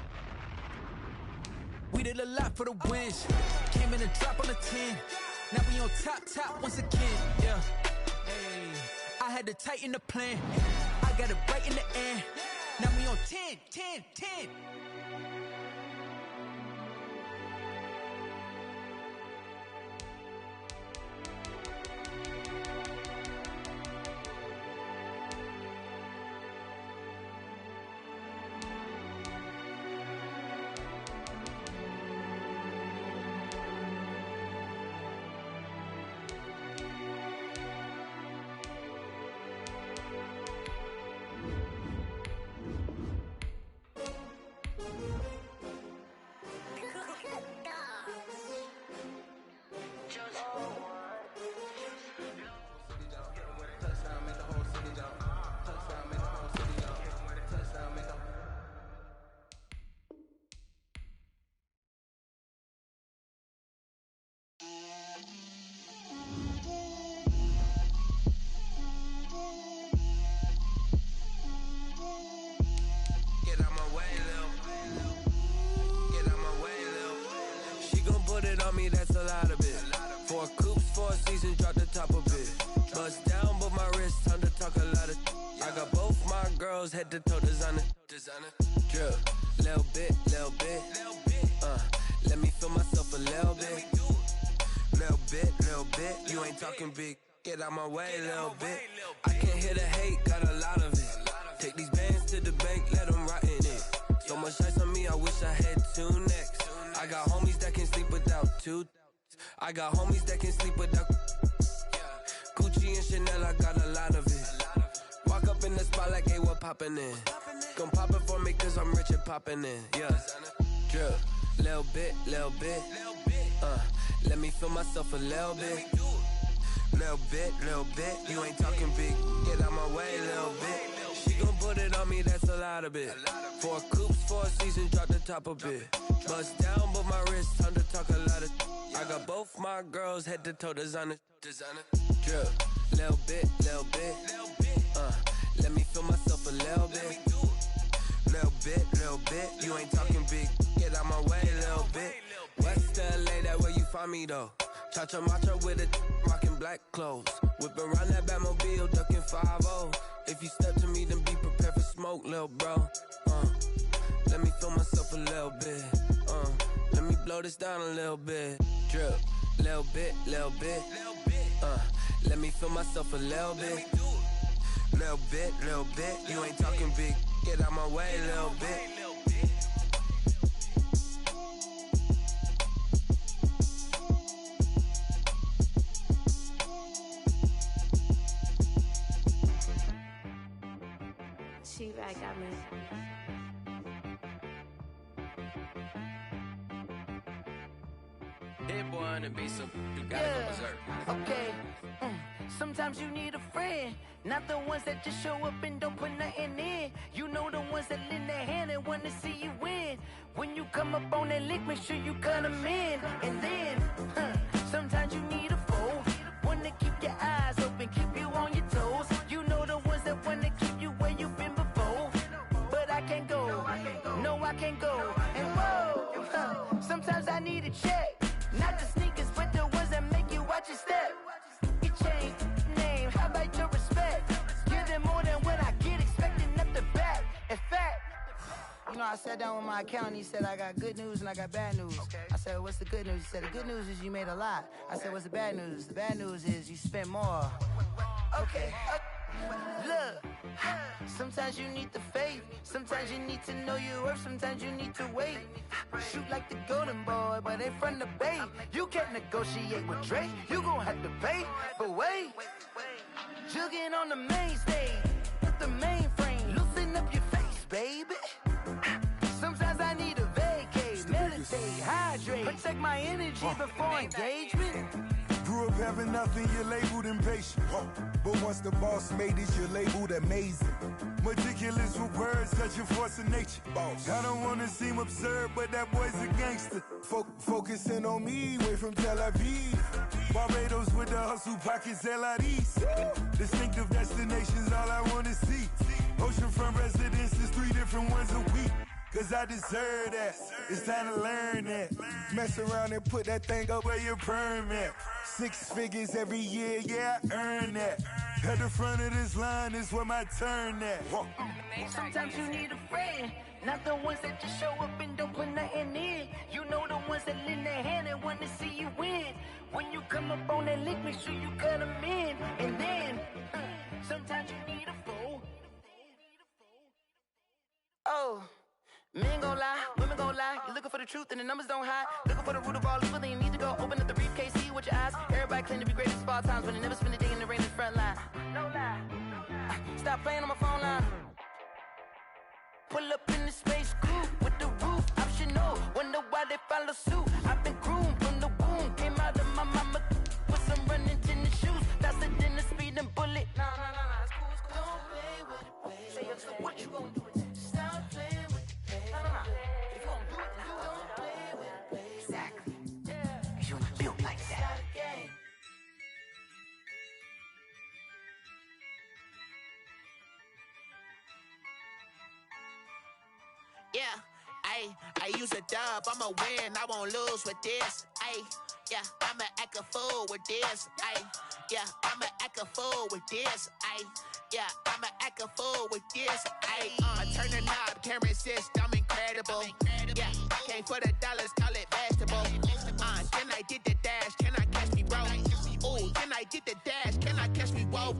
We did a lot for the wins. Came in a drop on the 10. Now we on top once again. Yeah. Hey. I had to tighten the plan. I got it right in the end. Now we on 10. That's a lot of it. 4 coops, 4 seasons, drop the top of it. Bust down, but my wrist, time to talk a lot of. I got both my girls head to toe designer. Drip, little bit. Let me feel myself a little bit. Little bit. You ain't talking big. Get out my way, little bit. I can't hear the hate, got a lot of it. Take these bands to the bank, let them rot in it. So much ice on me, I wish I had 2 necks. I got homies that can sleep without 2. I got homies that can sleep without Gucci and Chanel, I got a lot of it. Walk up in the spot like, hey, what poppin' in? Gon' pop it for me cause I'm rich and poppin' in. Yeah. Drip, little bit. Let me feel myself a little bit. Little bit. You ain't talking big. Get out my way, little bit. She gon' put it on me, that's a lot of it. 4 coops, 4 seasons, drop the top a bit. Bust down, but my wrist, time to talk a lot of. I got both my girls head to toe designer. Drip, little bit. Let me feel myself a little bit. Little bit. You ain't talking big. Get out my way, little bit. West LA, that where you find me though. Cha-cha matcha with it, rockin' black clothes. Whip around that Batmobile, ducking 5-0. If you step to me, then be prepared for smoke, lil' bro. Let me feel myself a little bit. Let me blow this down a little bit. Drip, little bit. Let me feel myself a little bit. Little bit. You ain't talking big. Get out my way, little bit. She right, got me. Hit one and be some. You gotta go berserk. Okay. Sometimes you need a friend, not the ones that just show up and don't put nothing in. You know the ones that lend their hand and wanna see you win. When you come up on that lick, make sure you cut them in. And then, sometimes you need a foe, one to keep your eyes open, keep you on your toes. You know the ones that wanna keep you where you've been before. But I can't go, no I can't go. And whoa, sometimes I need a check. Not the sneakers, but the ones that make you watch your step. It changed name, how about your respect? Give them more than what I get, expecting up the back. In fact, you know, I sat down with my accountant, he said, I got good news and I got bad news. I said, what's the good news? He said, the good news is you made a lot. I said, what's the bad news? The bad news is you spent more. Okay. Look, sometimes you need the faith, sometimes you need to know your worth, sometimes you need to wait. Shoot like the golden boy, but they from the bay. You can't negotiate. associate with Drake, you gon' have to pay. But wait, jugging on the main stage with the mainframe. Loosen up your face, baby. Sometimes I need a vacate, meditate, hydrate, protect my energy before engagement. Grew up having nothing, you're labeled impatient. But once the boss made it, you're labeled amazing. Meticulous with words, such a force of nature. I don't wanna seem absurd, but that boy's a gangster. Focusing on me, way from Tel Aviv. Barbados with the hustle pockets, LIDs. Distinctive destinations, all I wanna see. Oceanfront residences, 3 different ones a week. Cause I deserve that, it's time to learn that. Mess around and put that thing up where your permit. 6 figures every year, yeah, I earn that. At the front of this line is where my turn at. Sometimes you need a friend, not the ones that just show up and don't put nothing in. You know the ones that lend their hand and want to see you win. When you come up on that lick, make sure you cut them in. And then, sometimes you need a fool. Oh. Men gon' lie, women gon' lie. You're looking for the truth and the numbers don't hide. Looking for the root of all evil, then you need to go open up the briefcase, see with your eyes. Everybody claim to be greatest of all times, but they never spend a day in the rain in the front line. No lie. Stop playing on my phone line. Pull up in the space coupe with the roof optional. Wonder why they follow suit. I've been groomed from the womb. Came out of my mama with some running tennis shoes. Faster than the speeding bullet. Nah, it's cool, it's cool. Don't play with it, baby. Say so what you gon' do with it? Stop playing with it. If you gon' do it, then don't play with it, baby. Exactly. Cause you ain't built like that. Yeah, I use a dub, I'ma win, I won't lose with this. Yeah, I'ma act a fool with this. Yeah, I'ma act a fool with this. Yeah, I'ma act a fool with this. I turn the knob, can't resist, I'm incredible. Yeah, came for the dollars, call it vegetable. Then I did the dash, can I catch me, bro? Ooh, then I did the dash, can I catch me, whoa?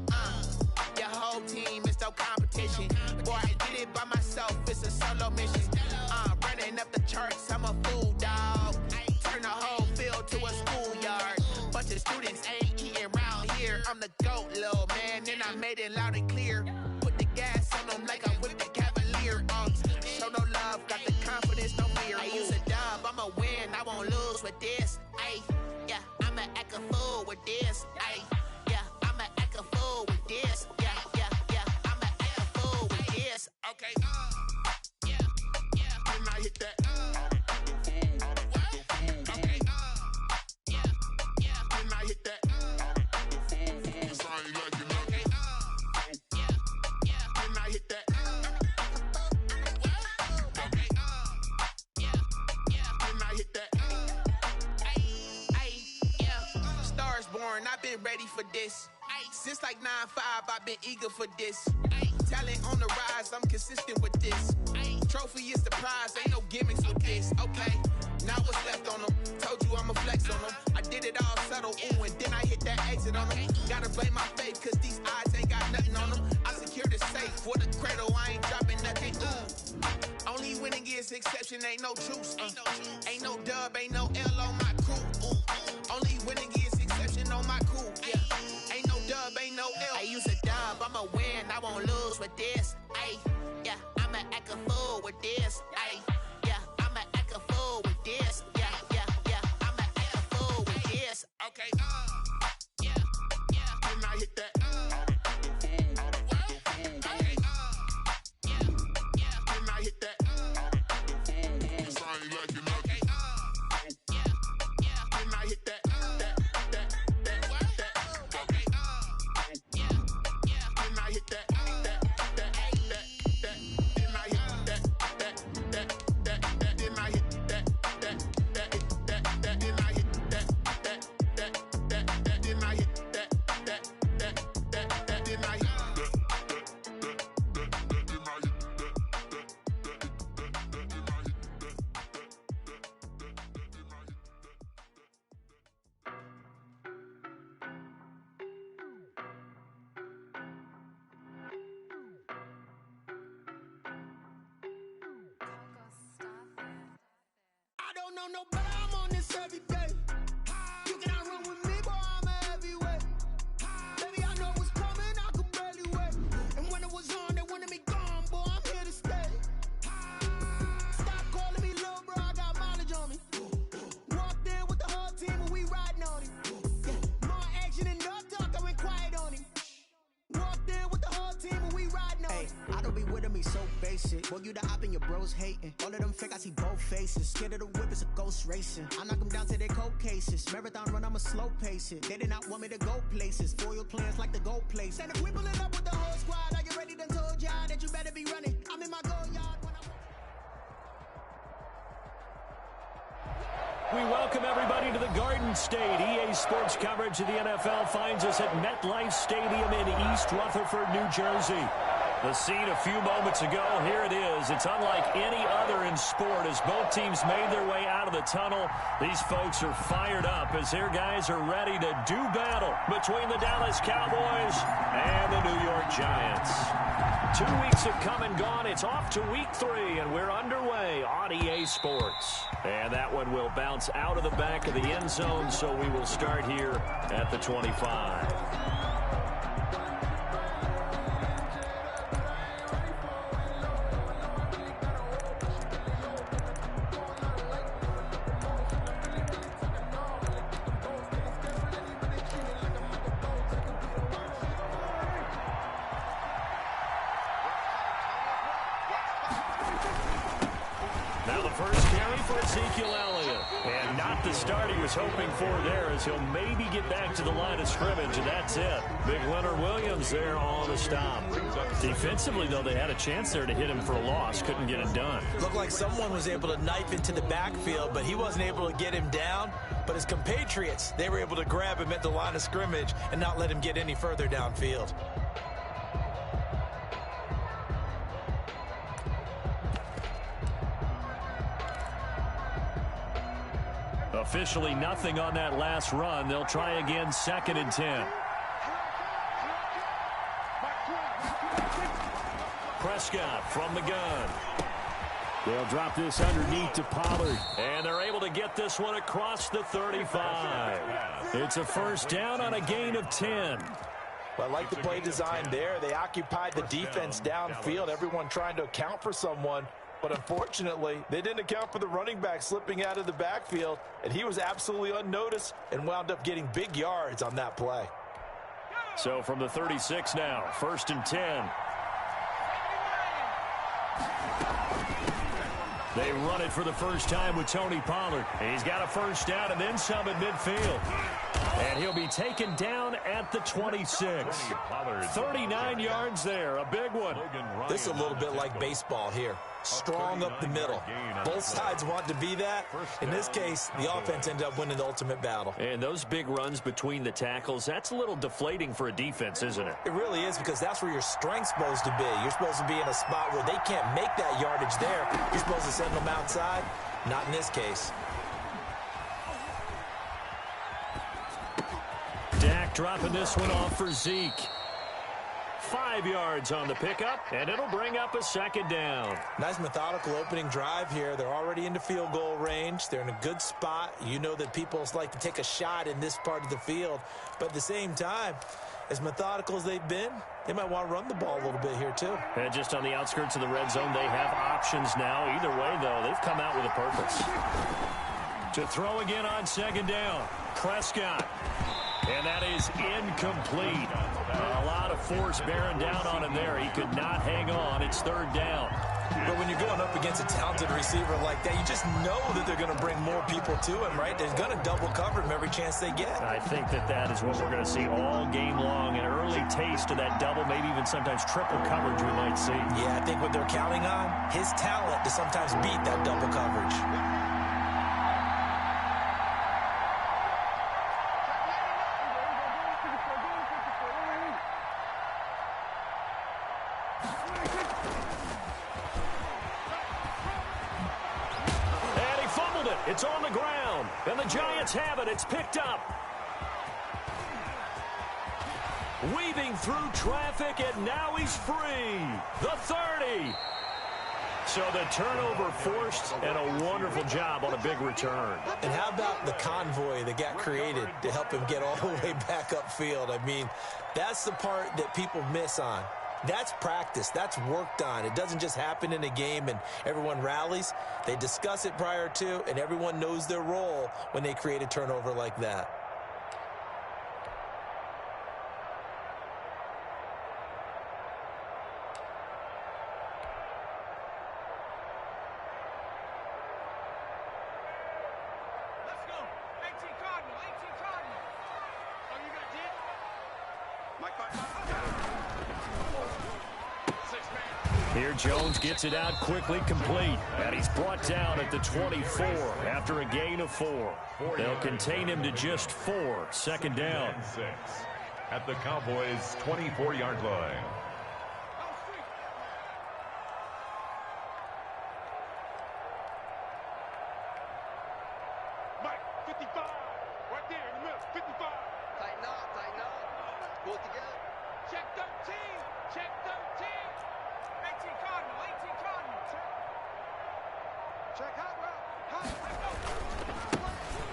Your whole team is no competition. Boy, I did it by myself, it's a solo mission. Running up the charts, I'm a fool, dog. Turn the whole field to a schoolyard. Bunch of students ain't eating round here. I'm the GOAT, little man, and I made it loud and clear. Put the gas on them like I'm with the Cavalier. Show no love, got the confidence, no fear. I use a dub, I'ma win, I won't lose with this. Yeah, I'ma act a fool with this. Yeah, I'ma act a fool with this. Yeah, I'ma act a fool with this. Okay. Then I hit that. Okay. Then I hit that. Cause I ain't like it, okay. Then I hit that. Okay. Then I hit that. Yeah. Stars born, I've been ready for this. Since like 9-5, I've been eager for this. Talent on the rise, I'm consistent with this. Trophy is the prize, ain't no gimmicks with this. Okay, now what's left on them? Told you I'ma flex on them. I did it all subtle, ooh, and then I hit that exit on them. Gotta blame my faith, cause these eyes ain't got nothing on them. I secured the safe for the cradle, I ain't dropping nothing. Only winning is exception, ain't no truce. Ain't no dub, ain't no L on my crew. Only winning is exception on my crew. Yeah, ain't no dub, ain't no L. I use a dub, I'ma win, I won't lose with this. Yeah, I'ma act a fool with this. Yeah, I'ma act a fool with this. Yeah, I'ma act a fool with this. Okay. Then I hit that. Okay. Then I hit that. Cause I ain't like it, okay. Then I hit that. Okay. Then I hit that. I don't know nobody, I'm on this every day. You can Hey, I don't be with me so basic. Boy, you the op and your bros hating. All of them fake, I see both faces. Scared of the whip, it's a ghost racing. I knock them down to their cold cases. Marathon run, I'ma slow pace it. They did not want me to go places. Foil plans like the goal place. And if we pulling up with the whole squad, are you ready? Done told y'all that you better be running. I'm in my goal yard when We welcome everybody to the Garden State. EA Sports coverage of the NFL finds us at MetLife Stadium in East Rutherford, New Jersey. The scene a few moments ago, here it is. It's unlike any other in sport as both teams made their way out of the tunnel. These folks are fired up as their guys are ready to do battle between the Dallas Cowboys and the New York Giants. 2 weeks have come and gone. It's off to week 3, and we're underway on EA Sports. And that one will bounce out of the back of the end zone, so we will start here at the 25. And not the start he was hoping for there, as he'll maybe get back to the line of scrimmage, and that's it. Big Leonard Williams there on the stop. Defensively, though, they had a chance there to hit him for a loss. Couldn't get it done. Looked like someone was able to knife into the backfield, but he wasn't able to get him down. But his compatriots, they were able to grab him at the line of scrimmage and not let him get any further downfield. Officially nothing on that last run. They'll try again, 2nd and 10. Prescott from the gun. They'll drop this underneath to Pollard. And they're able to get this one across the 35. It's a first down on a gain of 10. Well, I like the play design there. They occupied the defense downfield, everyone trying to account for someone. But unfortunately, they didn't account for the running back slipping out of the backfield, and he was absolutely unnoticed and wound up getting big yards on that play. So from the 36 now, 1st and 10. They run it for the first time with Tony Pollard. He's got a first down and then some at midfield. And he'll be taken down at the 26. 39 yards there, a big one. This is a little bit like baseball here. Strong up the middle. Both sides want to be that. In this case, the offense ended up winning the ultimate battle. And those big runs between the tackles, that's a little deflating for a defense, isn't it? It really is, because that's where your strength's supposed to be. You're supposed to be in a spot where they can't make that yardage there. You're supposed to send them outside. Not in this case. Dak dropping this one off for Zeke. 5 yards on the pickup, and it'll bring up a 2nd down. Nice methodical opening drive here. They're already into field goal range. They're in a good spot. You know that people like to take a shot in this part of the field. But at the same time, as methodical as they've been, they might want to run the ball a little bit here too. And just on the outskirts of the red zone, they have options now. Either way, though, they've come out with a purpose. To throw again on 2nd down, Prescott. And that is incomplete. A lot of force bearing down on him there. He could not hang on. It's 3rd down. But when you're going up against a talented receiver like that, you just know that they're going to bring more people to him, right? They're going to double cover him every chance they get. I think that is what we're going to see all game long. An early taste of that double, maybe even sometimes triple coverage we might see. Yeah, I think what they're counting on, his talent to sometimes beat that double coverage. It's on the ground, and the Giants have it. It's picked up. Weaving through traffic, and now he's free. The 30. So the turnover forced, and a wonderful job on a big return. And how about the convoy that got created to help him get all the way back upfield? I mean, that's the part that people miss on. That's practice. That's worked on. It doesn't just happen in a game and everyone rallies. They discuss it prior to, and everyone knows their role when they create a turnover like that. Here Jones gets it out quickly, complete. And he's brought down at the 24 after a gain of 4. They'll contain him to just 4. Second down. 6 at the Cowboys' 24-yard line. Mike, 55. Right there in the middle. 55. Tighten up, tighten up. Pull it together. Check 13. Check 13. 18 Cardinal, 18 Cardinal. Check hot route.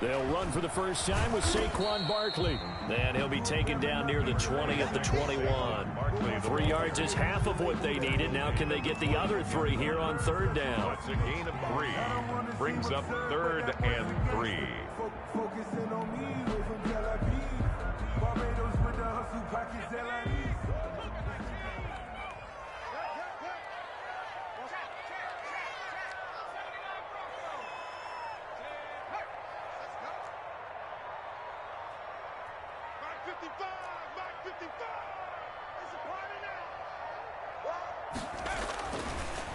They'll run for the first time with Saquon Barkley. And he'll be taken down near the 20 at the 21. 3 yards is half of what they needed. Now can they get the other 3 here on third down? It's a gain of 3. Brings up 3rd and 3. Focusing on me, way from Tel Aviv. Barbados with the hustle pockets, LID.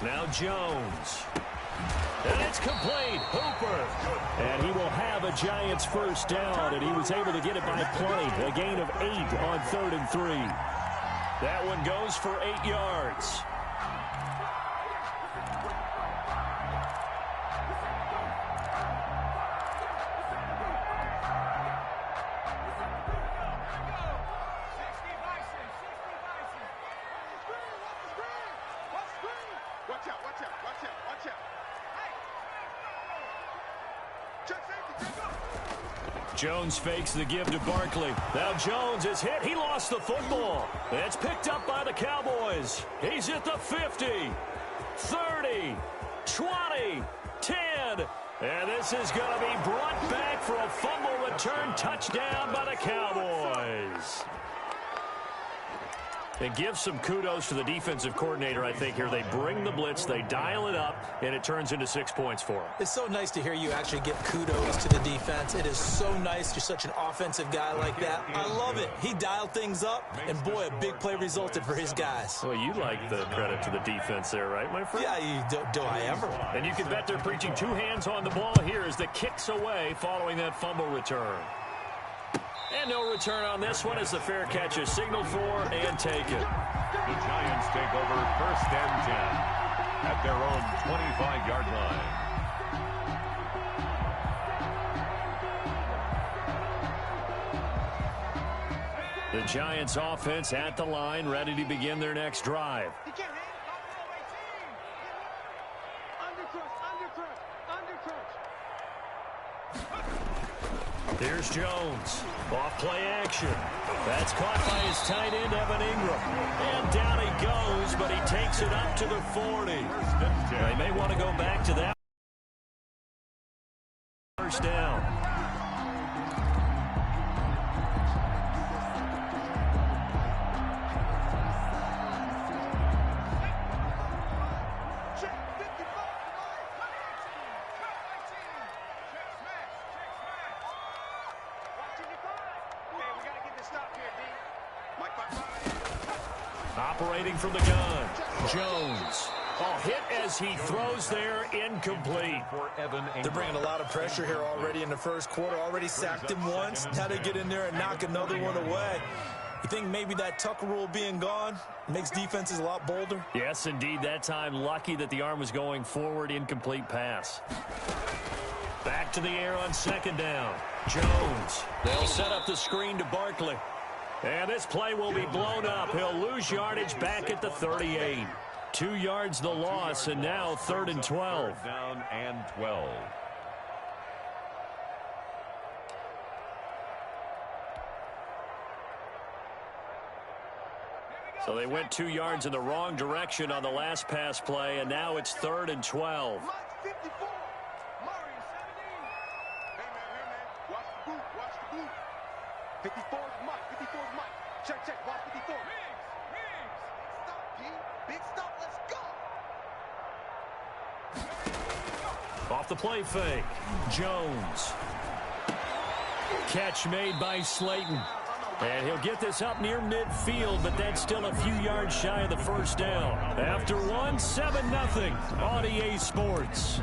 Now Jones. And it's complete. Hooper. And he will have a Giants first down, and he was able to get it by plenty. A gain of 8 on 3rd and 3. That one goes for 8 yards. Jones fakes the give to Barkley. Now Jones is hit. He lost the football. It's picked up by the Cowboys. He's at the 50, 30, 20, 10. And this is going to be brought back for a fumble return touchdown by the Cowboys. It gives some kudos to the defensive coordinator, I think, here. They bring the blitz, they dial it up, and it turns into 6 points for them. It's so nice to hear you actually give kudos to the defense. It is so nice. You're such an offensive guy like that. I love it. He dialed things up, and boy, a big play resulted for his guys. Well, you like the credit to the defense there, right, my friend? Yeah, do I ever? And you can bet they're preaching 2 hands on the ball here as the kicks away following that fumble return. And no return on this one as the fair catch is signaled for and taken. The Giants take over 1st and 10 at their own 25-yard line. The Giants offense at the line, ready to begin their next drive. Here's Jones. Off play action. That's caught by his tight end, Evan Ingram. And down he goes, but he takes it up to the 40. They may want to go back to that. First down. Operating from the gun, Jones. Hit as he throws there, incomplete. They're bringing a lot of pressure here already in the first quarter. Already sacked him once. Now they get in there and knock another one away. You think maybe that Tucker rule being gone makes defenses a lot bolder? Yes, indeed. That time, lucky that the arm was going forward, incomplete pass. Back to the air on second down. Jones. They'll set up the screen to Barkley. And this play will be blown up. He'll lose yardage back at the 38. 2 yards the loss, and now 3rd and 12. Down and 12. So they went 2 yards in the wrong direction on the last pass play, and now it's 3rd and 12. Off the play fake, Jones. Catch made by Slayton. And he'll get this up near midfield, but that's still a few yards shy of the first down. After 7-0 on EA Sports.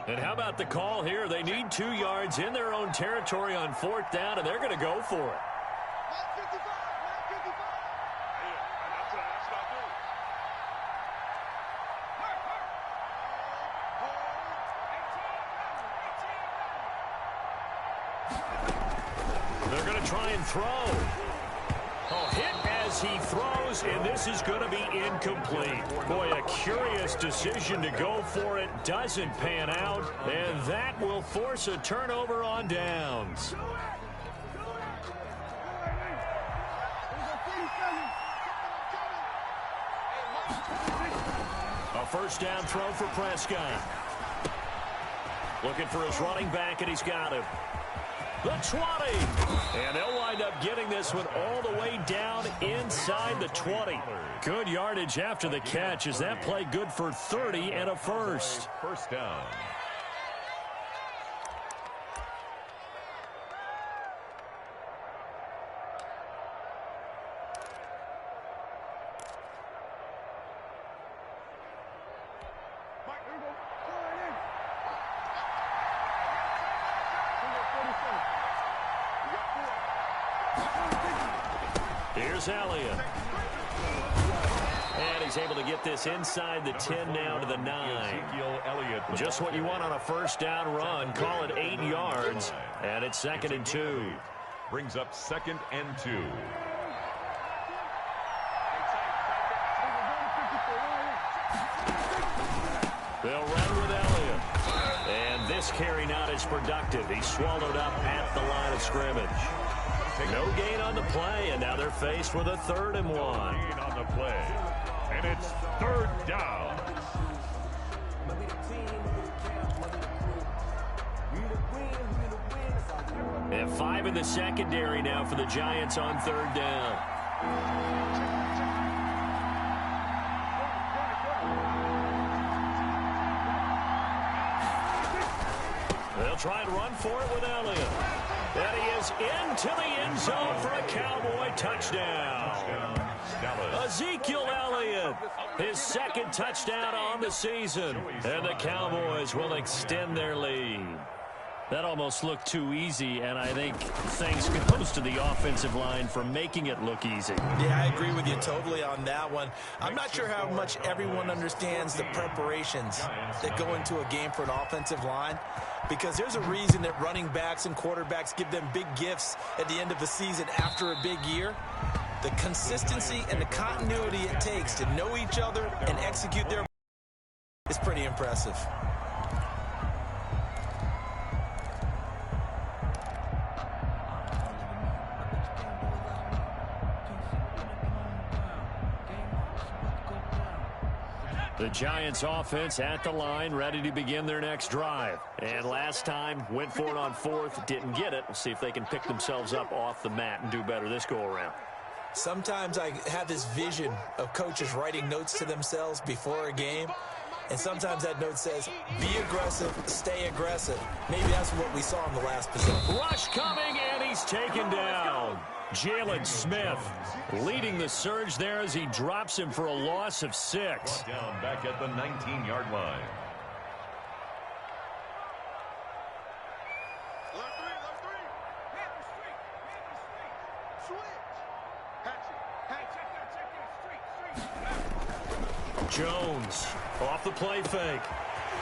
And how about the call here? They need 2 yards in their own territory on 4th down, and they're going to go for it. They're going to try and throw. Oh, hit as he throws, and this is going to be incomplete. Boy, a curious decision to go for it. Doesn't pan out, and that will force a turnover on downs. A first down throw for Prescott. Looking for his running back, and he's got him. The 20. And they'll wind up getting this one all the way down inside the 20. Good yardage after the catch. Is that play good for 30 and a first? First down. Here's Elliott. And he's able to get this inside the 10 now to the 9. Just what you want on a first down run. Call it 8 yards. And it's 2nd and 2. Brings up 2nd and 2. They'll run with Elliott. And this carry not as productive. He's swallowed up at the line of scrimmage. No gain on the play, and now they're faced with a 3rd and 1. Gain on the play, and it's 3rd down. And 5 in the secondary now for the Giants on 3rd down. They'll try and run for it with Elliott. And he is into the end zone for a Cowboy touchdown. Ezekiel Elliott, his 2nd touchdown on the season. And the Cowboys will extend their lead. That almost looked too easy, and I think thanks goes to the offensive line for making it look easy. Yeah, I agree with you totally on that one. I'm not sure how much everyone understands the preparations that go into a game for an offensive line, because there's a reason that running backs and quarterbacks give them big gifts at the end of the season after a big year. The consistency and the continuity it takes to know each other and execute their is pretty impressive. The Giants offense at the line, ready to begin their next drive. And last time, went for it on 4th, didn't get it. We'll see if they can pick themselves up off the mat and do better this go-around. Sometimes I have this vision of coaches writing notes to themselves before a game. And sometimes that note says, be aggressive, stay aggressive. Maybe that's what we saw in the last possession. Rush coming, and he's taken down. Jalen Smith leading the surge there as he drops him for a loss of 6. Down back at the 19-yard line. Jones off the play fake.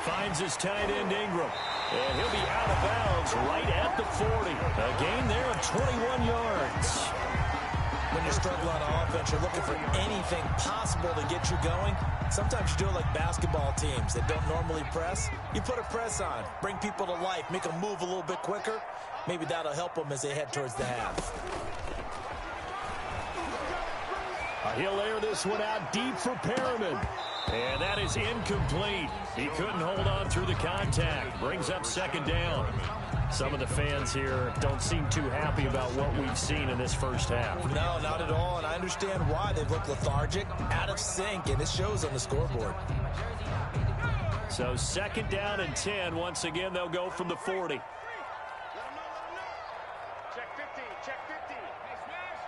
Finds his tight end Ingram. And he'll be out of bounds right at the 40. A gain there of 21 yards. When you struggle on offense, you're looking for anything possible to get you going. Sometimes you do it like basketball teams that don't normally press. You put a press on, bring people to life, make them move a little bit quicker. Maybe that'll help them as they head towards the half. He'll air this one out deep for Perriman. And that is incomplete. He couldn't hold on through the contact. Brings up 2nd down. Some of the fans here don't seem too happy about what we've seen in this first half. No, not at all, and I understand why. They've looked lethargic, out of sync, and it shows on the scoreboard. So 2nd down and 10. Once again, they'll go from the 40. Check 50, check 50. Hey, smash.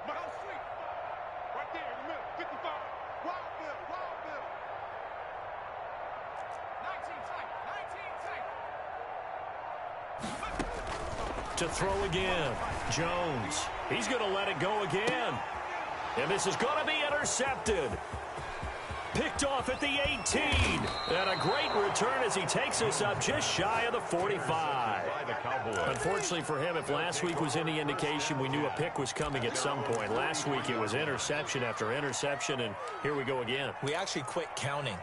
Miles Street. Right there in the middle, 55. Wild Bill, Wild Bill. 19 tight, 19 tight. To throw again. Jones. He's going to let it go again. And this is going to be intercepted. Picked off at the 18. And a great return as he takes us up just shy of the 45. Unfortunately for him, if last week was any indication, we knew a pick was coming at some point. Last week it was interception after interception, and here we go again. We actually quit counting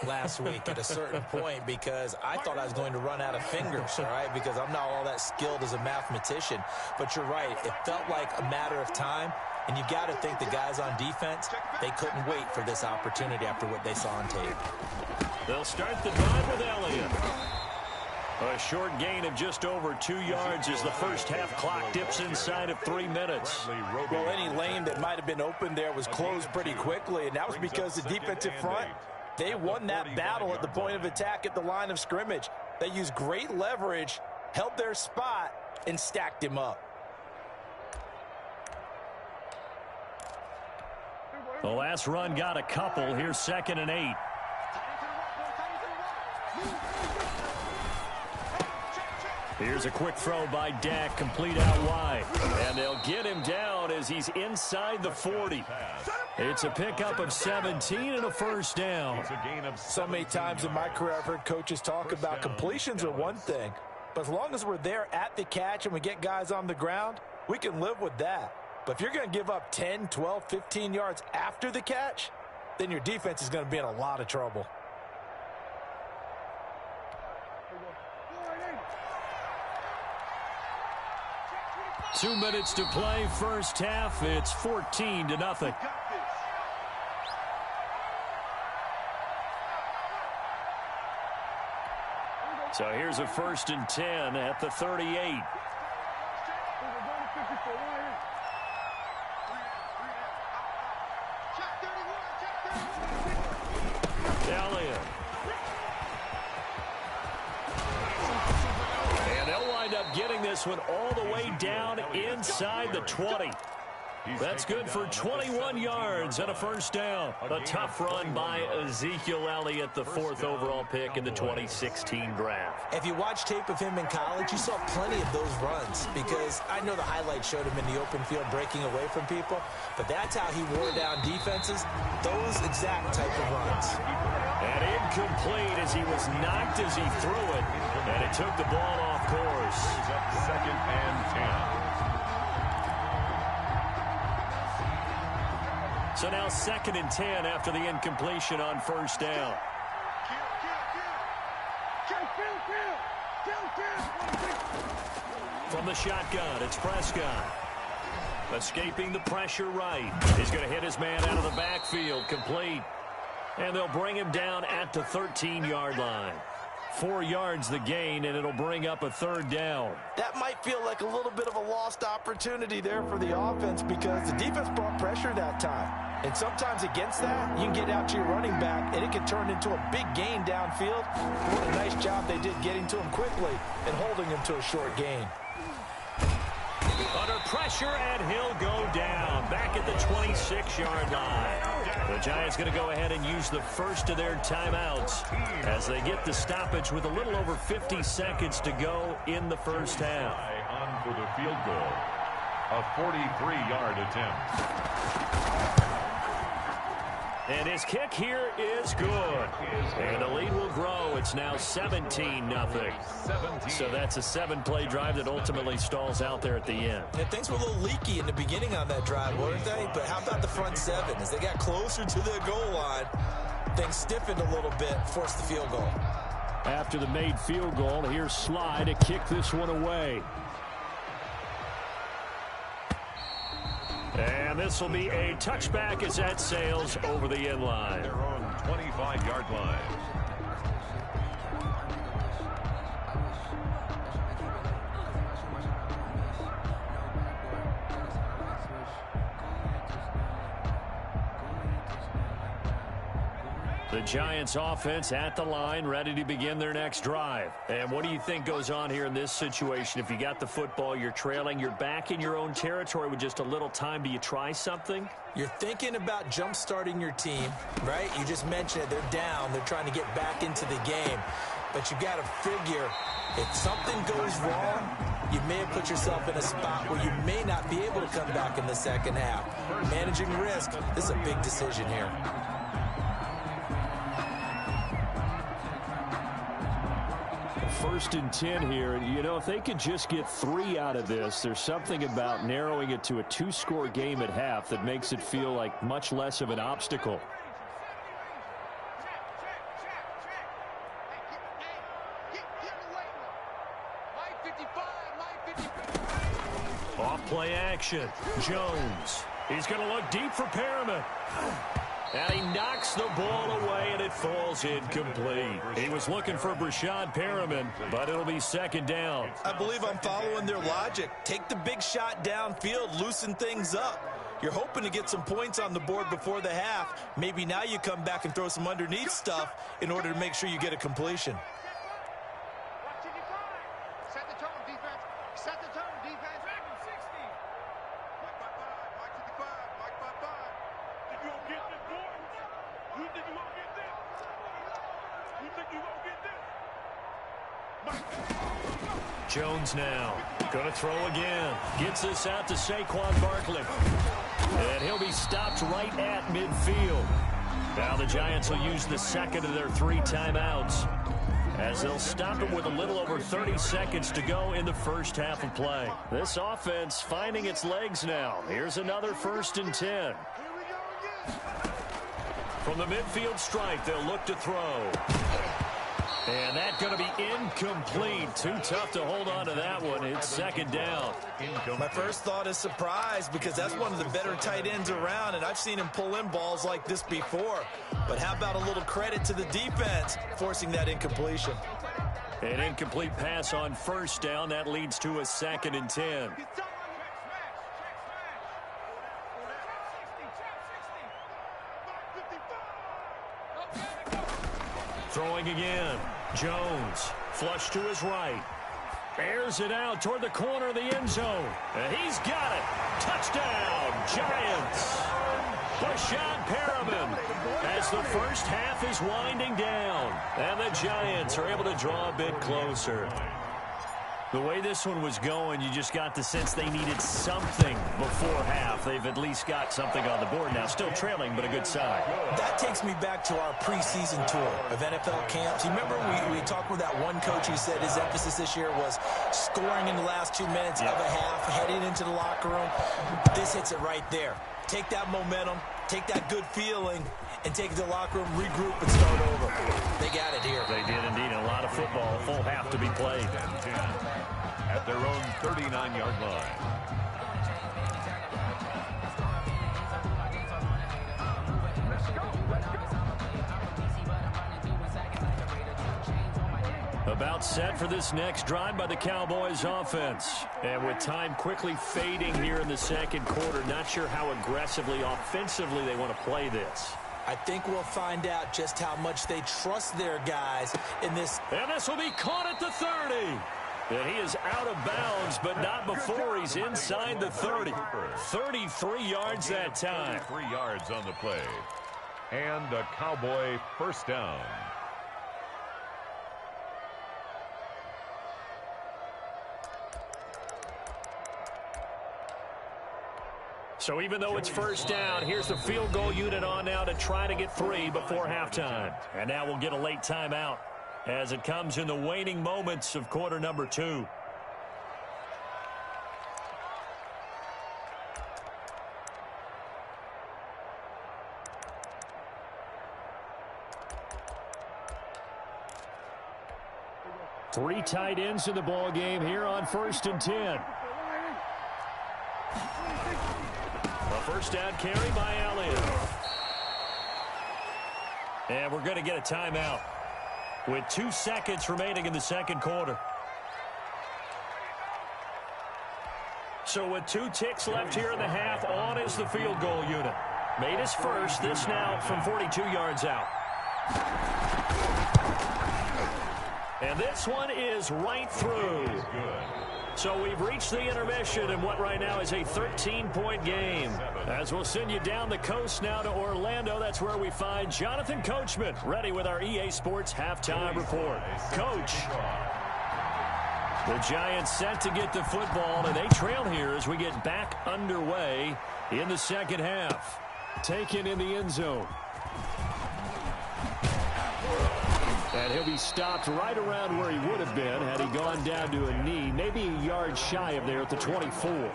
last week at a certain point because I thought I was going to run out of fingers, all right, because I'm not all that skilled as a mathematician. But you're right. It felt like a matter of time. And you got to think the guys on defense, they couldn't wait for this opportunity after what they saw on tape. They'll start the drive with Elliott. A short gain of just over 2 yards as the first half clock dips inside of 3 minutes. Well, any lane that might have been open there was closed pretty quickly, and that was because the defensive front, they won that battle at the point of attack at the line of scrimmage. They used great leverage, held their spot, and stacked him up. The last run got a couple. Here's 2nd and 8. Here's a quick throw by Dak, complete out wide. And they'll get him down as he's inside the 40. It's a pickup of 17 and a first down. So many times in my career I've heard coaches talk about completions are one thing. But as long as we're there at the catch and we get guys on the ground, we can live with that. But if you're going to give up 10, 12, 15 yards after the catch, then your defense is going to be in a lot of trouble. Two minutes to play, first half. It's 14-0. So here's a 1st and 10 at the 38. Elliott. And they'll wind up getting this one all the way down inside the 20. That's good for 21 yards and a first down. A tough run by Ezekiel Elliott, the 4th overall pick in the 2016 draft. If you watch tape of him in college, you saw plenty of those runs because I know the highlights showed him in the open field breaking away from people, but that's how he wore down defenses, those exact type of runs. And incomplete as he was knocked as he threw it, and it took the ball off course. 2nd and 10. So now 2nd and 10 after the incompletion on first down. From the shotgun, it's Prescott. Escaping the pressure right. He's going to hit his man out of the backfield, complete. And they'll bring him down at the 13-yard line. 4 yards the gain, and it'll bring up a 3rd down. That might feel like a little bit of a lost opportunity there for the offense because the defense brought pressure that time. And sometimes against that, you can get out to your running back, and it can turn into a big gain downfield. What a nice job they did getting to him quickly and holding him to a short gain. Under pressure, and he'll go down back at the 26-yard line. The Giants going to go ahead and use the first of their timeouts as they get the stoppage with a little over 50 seconds to go in the first half. On for the field goal, a 43-yard attempt. And his kick here is good. And the lead will grow. It's now 17-0. So that's a 7-play drive that ultimately stalls out there at the end. And things were a little leaky in the beginning on that drive, weren't they? But how about the front 7? As they got closer to the goal line, things stiffened a little bit, forced the field goal. After the made field goal, here's Sly to kick this one away. And this will be a touchback as that sails over the end line. 25-yard line. The Giants offense at the line, ready to begin their next drive. And what do you think goes on here in this situation? If you got the football, you're trailing, you're back in your own territory with just a little time. Do you try something? You're thinking about jump-starting your team, right? You just mentioned it. They're down. They're trying to get back into the game. But you got to figure, if something goes wrong, you may have put yourself in a spot where you may not be able to come back in the second half. Managing risk, this is a big decision here. First and 10 here. You know, if they could just get 3 out of this, there's something about narrowing it to a 2-score game at half that makes it feel like much less of an obstacle. Off play action. Jones. He's going to look deep for Perriman. And he knocks the ball away, and it falls incomplete. He was looking for Brashad Perriman, but it'll be second down. I believe I'm following their logic. Take the big shot downfield, loosen things up. You're hoping to get some points on the board before the half. Maybe now you come back and throw some underneath stuff in order to make sure you get a completion. Set the tone, defense. Set the tone, defense. Back in 60. Mike by 5. Mike 55. Mike by 5. Think you gonna get this, boy? You think you gonna get this? You think you gonna get this? Jones now going to throw again. Gets this out to Saquon Barkley. And he'll be stopped right at midfield. Now the Giants will use the second of their 3 timeouts, as they'll stop him with a little over 30 seconds to go in the first half of play. This offense finding its legs now. Here's another 1st and 10. From the midfield strike, they'll look to throw. And that's going to be incomplete. Too tough to hold on to that one. It's second down. My first thought is surprise, because that's one of the better tight ends around, and I've seen him pull in balls like this before. But how about a little credit to the defense forcing that incompletion? An incomplete pass on first down. That leads to a 2nd and 10. Throwing again. Jones, flush to his right. Airs it out toward the corner of the end zone. And he's got it. Touchdown, Giants. Brashad Perriman, as the first half is winding down. And the Giants are able to draw a bit closer. The way this one was going, you just got the sense they needed something before half. They've at least got something on the board now. Still trailing, but a good sign. That takes me back to our preseason tour of NFL camps. You remember we talked with that one coach who said his emphasis this year was scoring in the last 2 minutes of a half, heading into the locker room. This hits it right there. Take that momentum, take that good feeling, and take it to the locker room, regroup, and start over. They got it here. They did indeed. A lot of football, a full half to be played. At their own 39-yard line. About set for this next drive by the Cowboys offense. And with time quickly fading here in the second quarter, not sure how aggressively, offensively they want to play this. I think we'll find out just how much they trust their guys in this. And this will be caught at the 30. And he is out of bounds, but not before he's inside the 30. 33 yards that time. 33 yards on the play. And a Cowboy first down. So even though it's first down, here's the field goal unit on now to try to get 3 before halftime. And now we'll get a late timeout as it comes in the waning moments of quarter number 2. Three tight ends in the ball game here on 1st and 10. A first down carry by Elliott. And we're going to get a timeout with 2 seconds remaining in the second quarter. So with 2 ticks left here in the half, on is the field goal unit. Made his first, this now from 42 yards out. And this one is right through. So we've reached the intermission in what right now is a 13-point game. As we'll send you down the coast now to Orlando, that's where we find Jonathan Coachman ready with our EA Sports halftime report. Coach. The Giants set to get the football, and they trail here as we get back underway in the second half. Taken in the end zone. And he'll be stopped right around where he would have been had he gone down to a knee, maybe a yard shy of there at the 24.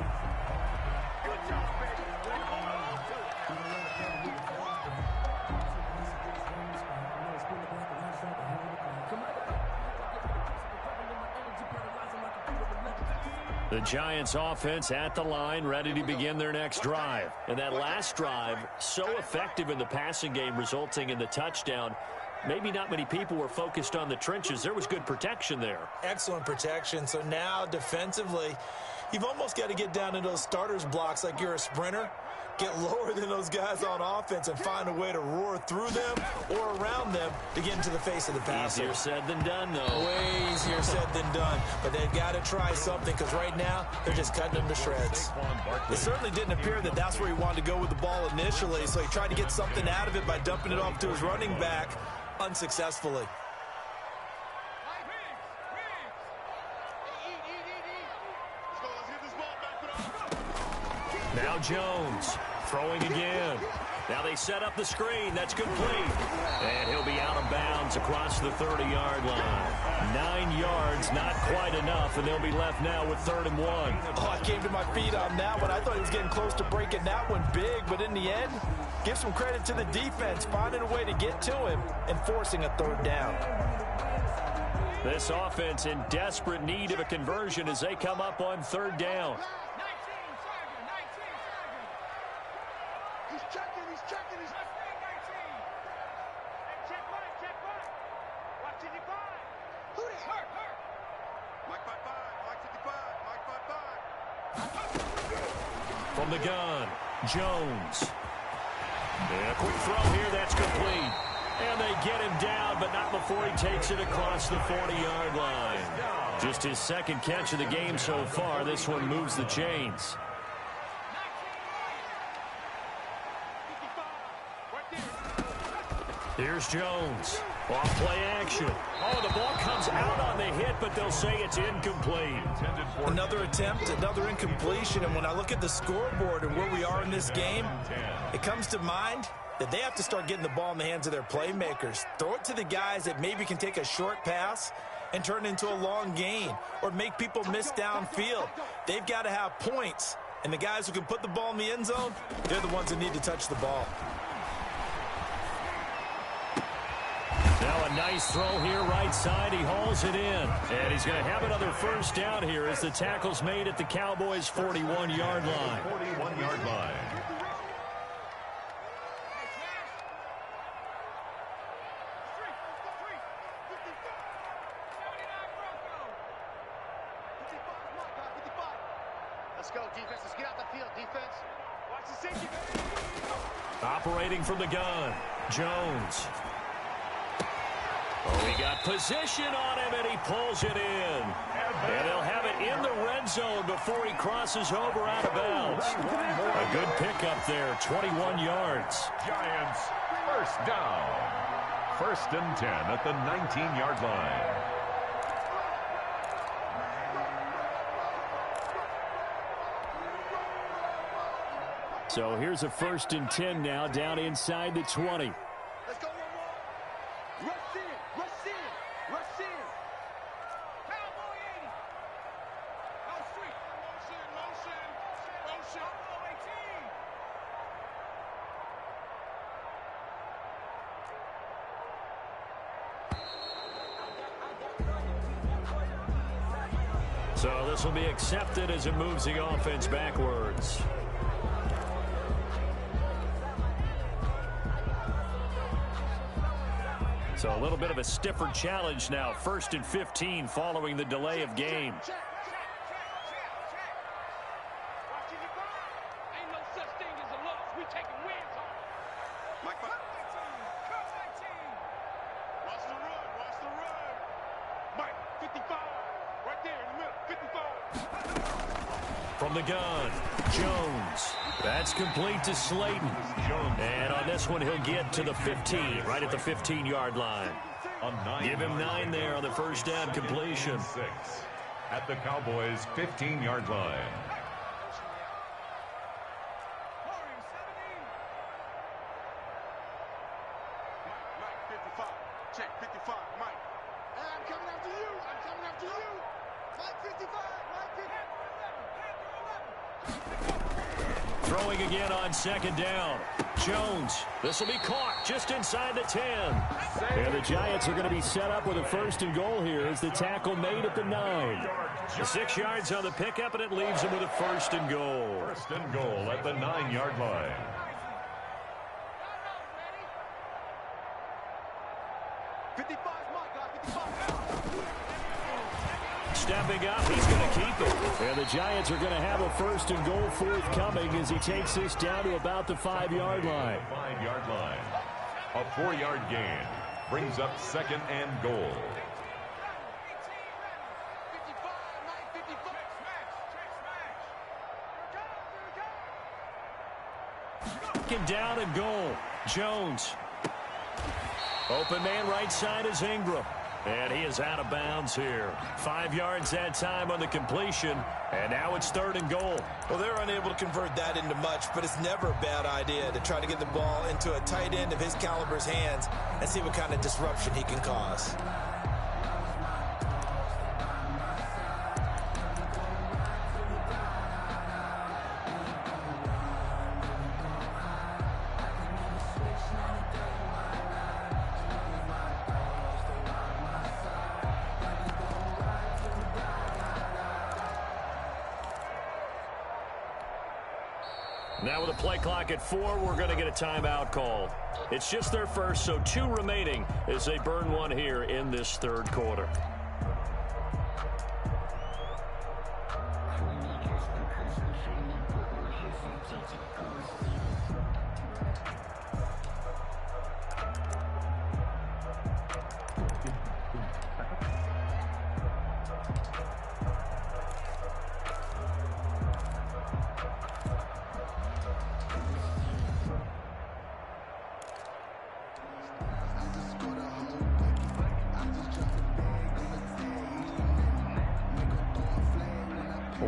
The Giants offense at the line, ready to begin their next drive. And that last drive, so effective in the passing game, resulting in the touchdown. Maybe not many people were focused on the trenches. There was good protection there. Excellent protection. So now defensively, you've almost got to get down to those starters blocks like you're a sprinter. Get lower than those guys on offense and find a way to roar through them or around them to get into the face of the passer. Easier said than done, though. Way easier said than done. But they've got to try something because right now they're just cutting them to shreds. It certainly didn't appear that that's where he wanted to go with the ball initially, so he tried to get something out of it by dumping it off to his running back unsuccessfully. Now Jones throwing again. Now they set up the screen. That's complete. And he'll be out of bounds across the 30-yard line. 9 yards, not quite enough, and they'll be left now with 3rd and 1. Oh, I came to my feet on that one. I thought he was getting close to breaking that one big, but in the end, give some credit to the defense, finding a way to get to him and forcing a 3rd down. This offense in desperate need of a conversion as they come up on 3rd down. From the gun, Jones. And a quick throw here, that's complete. And they get him down, but not before he takes it across the 40-yard line. Just his 2nd catch of the game so far. This one moves the chains. Here's Jones. Off play action. Oh, the ball comes out on the hit, but they'll say it's incomplete. Another attempt, another incompletion, and when I look at the scoreboard and where we are in this game, it comes to mind that they have to start getting the ball in the hands of their playmakers. Throw it to the guys that maybe can take a short pass and turn it into a long gain or make people miss downfield. They've got to have points, and the guys who can put the ball in the end zone, they're the ones that need to touch the ball. Now a nice throw here right side. He hauls it in. And he's going to have another 1st down here as the tackle's made at the Cowboys' 41-yard line. 41-yard line. Let's go, defense. Let's get out the field, defense. Watch the safety. Operating from the gun, Jones. Oh, he got position on him, and he pulls it in. And they'll have it in the red zone before he crosses over out of bounds. A good pickup there, 21 yards. Giants, 1st down. 1st and 10 at the 19-yard line. So here's a 1st and 10 now down inside the 20. Let's go, Rush in, rush in, rush in. Cowboy 80. No street. Motion. Cowboy 18. So this will be accepted as it moves the offense backwards. So a little bit of a stiffer challenge now. 1st and 15 following the delay of game. Ain't no such thing as a loss. We taking wins on it. Mike, watch the run. Watch the run. Mike, 55. Right there in the middle. 55. From the gun, Jones. That's complete to Slayton. And on this one, he'll get to the 15, right at the 15-yard line. Give him 9 there on the first down completion. 6 at the Cowboys' 15-yard line. Mike, 55. Check, 55. Mike. Hey, I'm coming after you. Mike, 55. Throwing again on 2nd down. Jones. This will be caught just inside the 10. And the Giants are going to be set up with a 1st and goal here as the tackle made at the 9. 6 yards on the pickup, and it leaves them with a 1st and goal. 1st and goal at the 9-yard line. Stepping up, he's going to keep it. And the Giants are going to have a 1st and goal forthcoming as he takes this down to about the 5-yard line. 5-yard line. A 4-yard gain brings up 2nd and goal. Second down and goal. Jones. Open man right side is Ingram. And he is out of bounds here. 5 yards that time on the completion. And now it's 3rd and goal. Well, they're unable to convert that into much, but it's never a bad idea to try to get the ball into a tight end of his caliber's hands and see what kind of disruption he can cause. Now with a play clock at 4, we're going to get a timeout call. It's just their first, so 2 remaining as they burn one here in this 3rd quarter.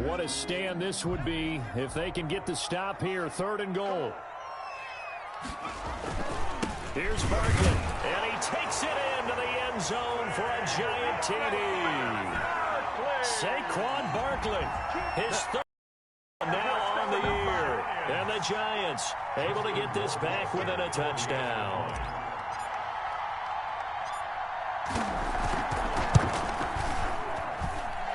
What a stand this would be if they can get the stop here. 3rd and goal. Here's Barkley, and he takes it into the end zone for a giant TD. Saquon Barkley, his 3rd now on the year. And the Giants able to get this back within a touchdown.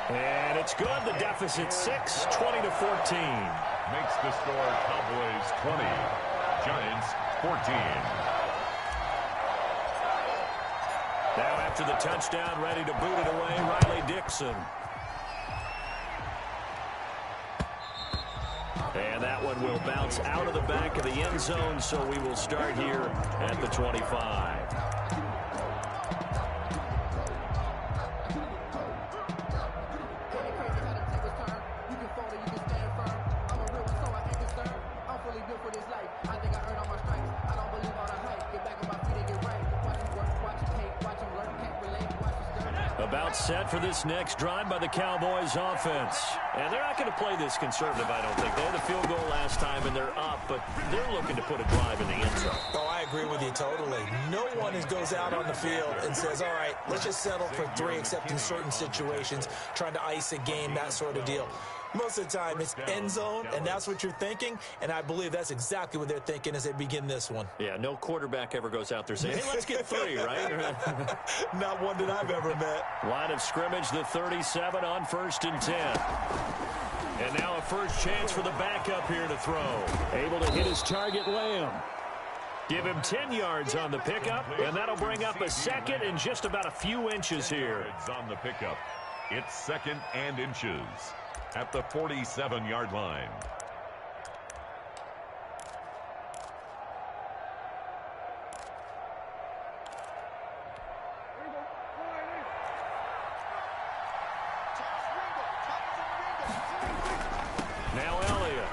And it's good. The deficit 6, 20-14. Makes the score Cowboys 20, Giants 14. Now after the touchdown, ready to boot it away, Riley Dixon. And that one will bounce out of the back of the end zone, so we will start here at the 25. About set for this next drive by the Cowboys offense. And they're not going to play this conservative, I don't think. They had a field goal last time, and they're up, but they're looking to put a drive in the end zone. Oh, I agree with you totally. No one goes out on the field and says, all right, let's just settle for 3, except in certain situations, trying to ice a game, that sort of deal. Most of the time, it's end zone, and that's what you're thinking, and I believe that's exactly what they're thinking as they begin this one. Yeah, no quarterback ever goes out there saying, hey, let's get 3, right? Not one that I've ever met. Line of scrimmage, the 37 on 1st and 10. And now a first chance for the backup here to throw. Able to hit his target, Lamb. Give him 10 yards on the pickup, and that'll bring up a second and just about a few inches here. On the pickup, it's second and inches at the 47-yard line. Now Elliott.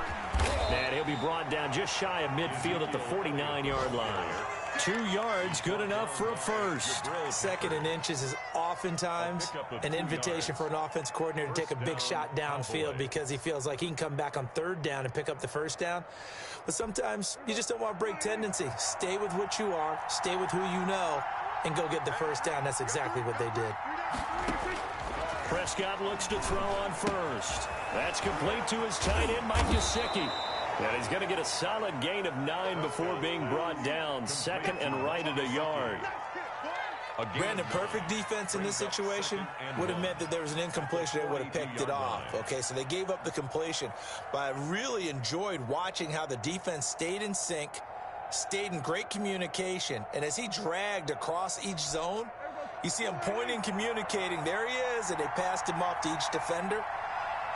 And he'll be brought down just shy of midfield at the 49-yard line. 2 yards, good enough for a first. Second and inches is oftentimes an invitation for an offense coordinator to take a big shot downfield because he feels like he can come back on third down and pick up the first down. But sometimes you just don't want to break tendency. Stay with what you are, stay with who you know, and go get the first down. That's exactly what they did. Prescott looks to throw on first. That's complete to his tight end, Mike Gesicki. And he's going to get a solid gain of 9 before being brought down. Second and right at a yard. Brandon, perfect defense in this situation would have meant that there was an incompletion. They would have picked it off. Okay, so they gave up the completion. But I really enjoyed watching how the defense stayed in sync, stayed in great communication. And as he dragged across each zone, you see him pointing, communicating. There he is, and they passed him off to each defender.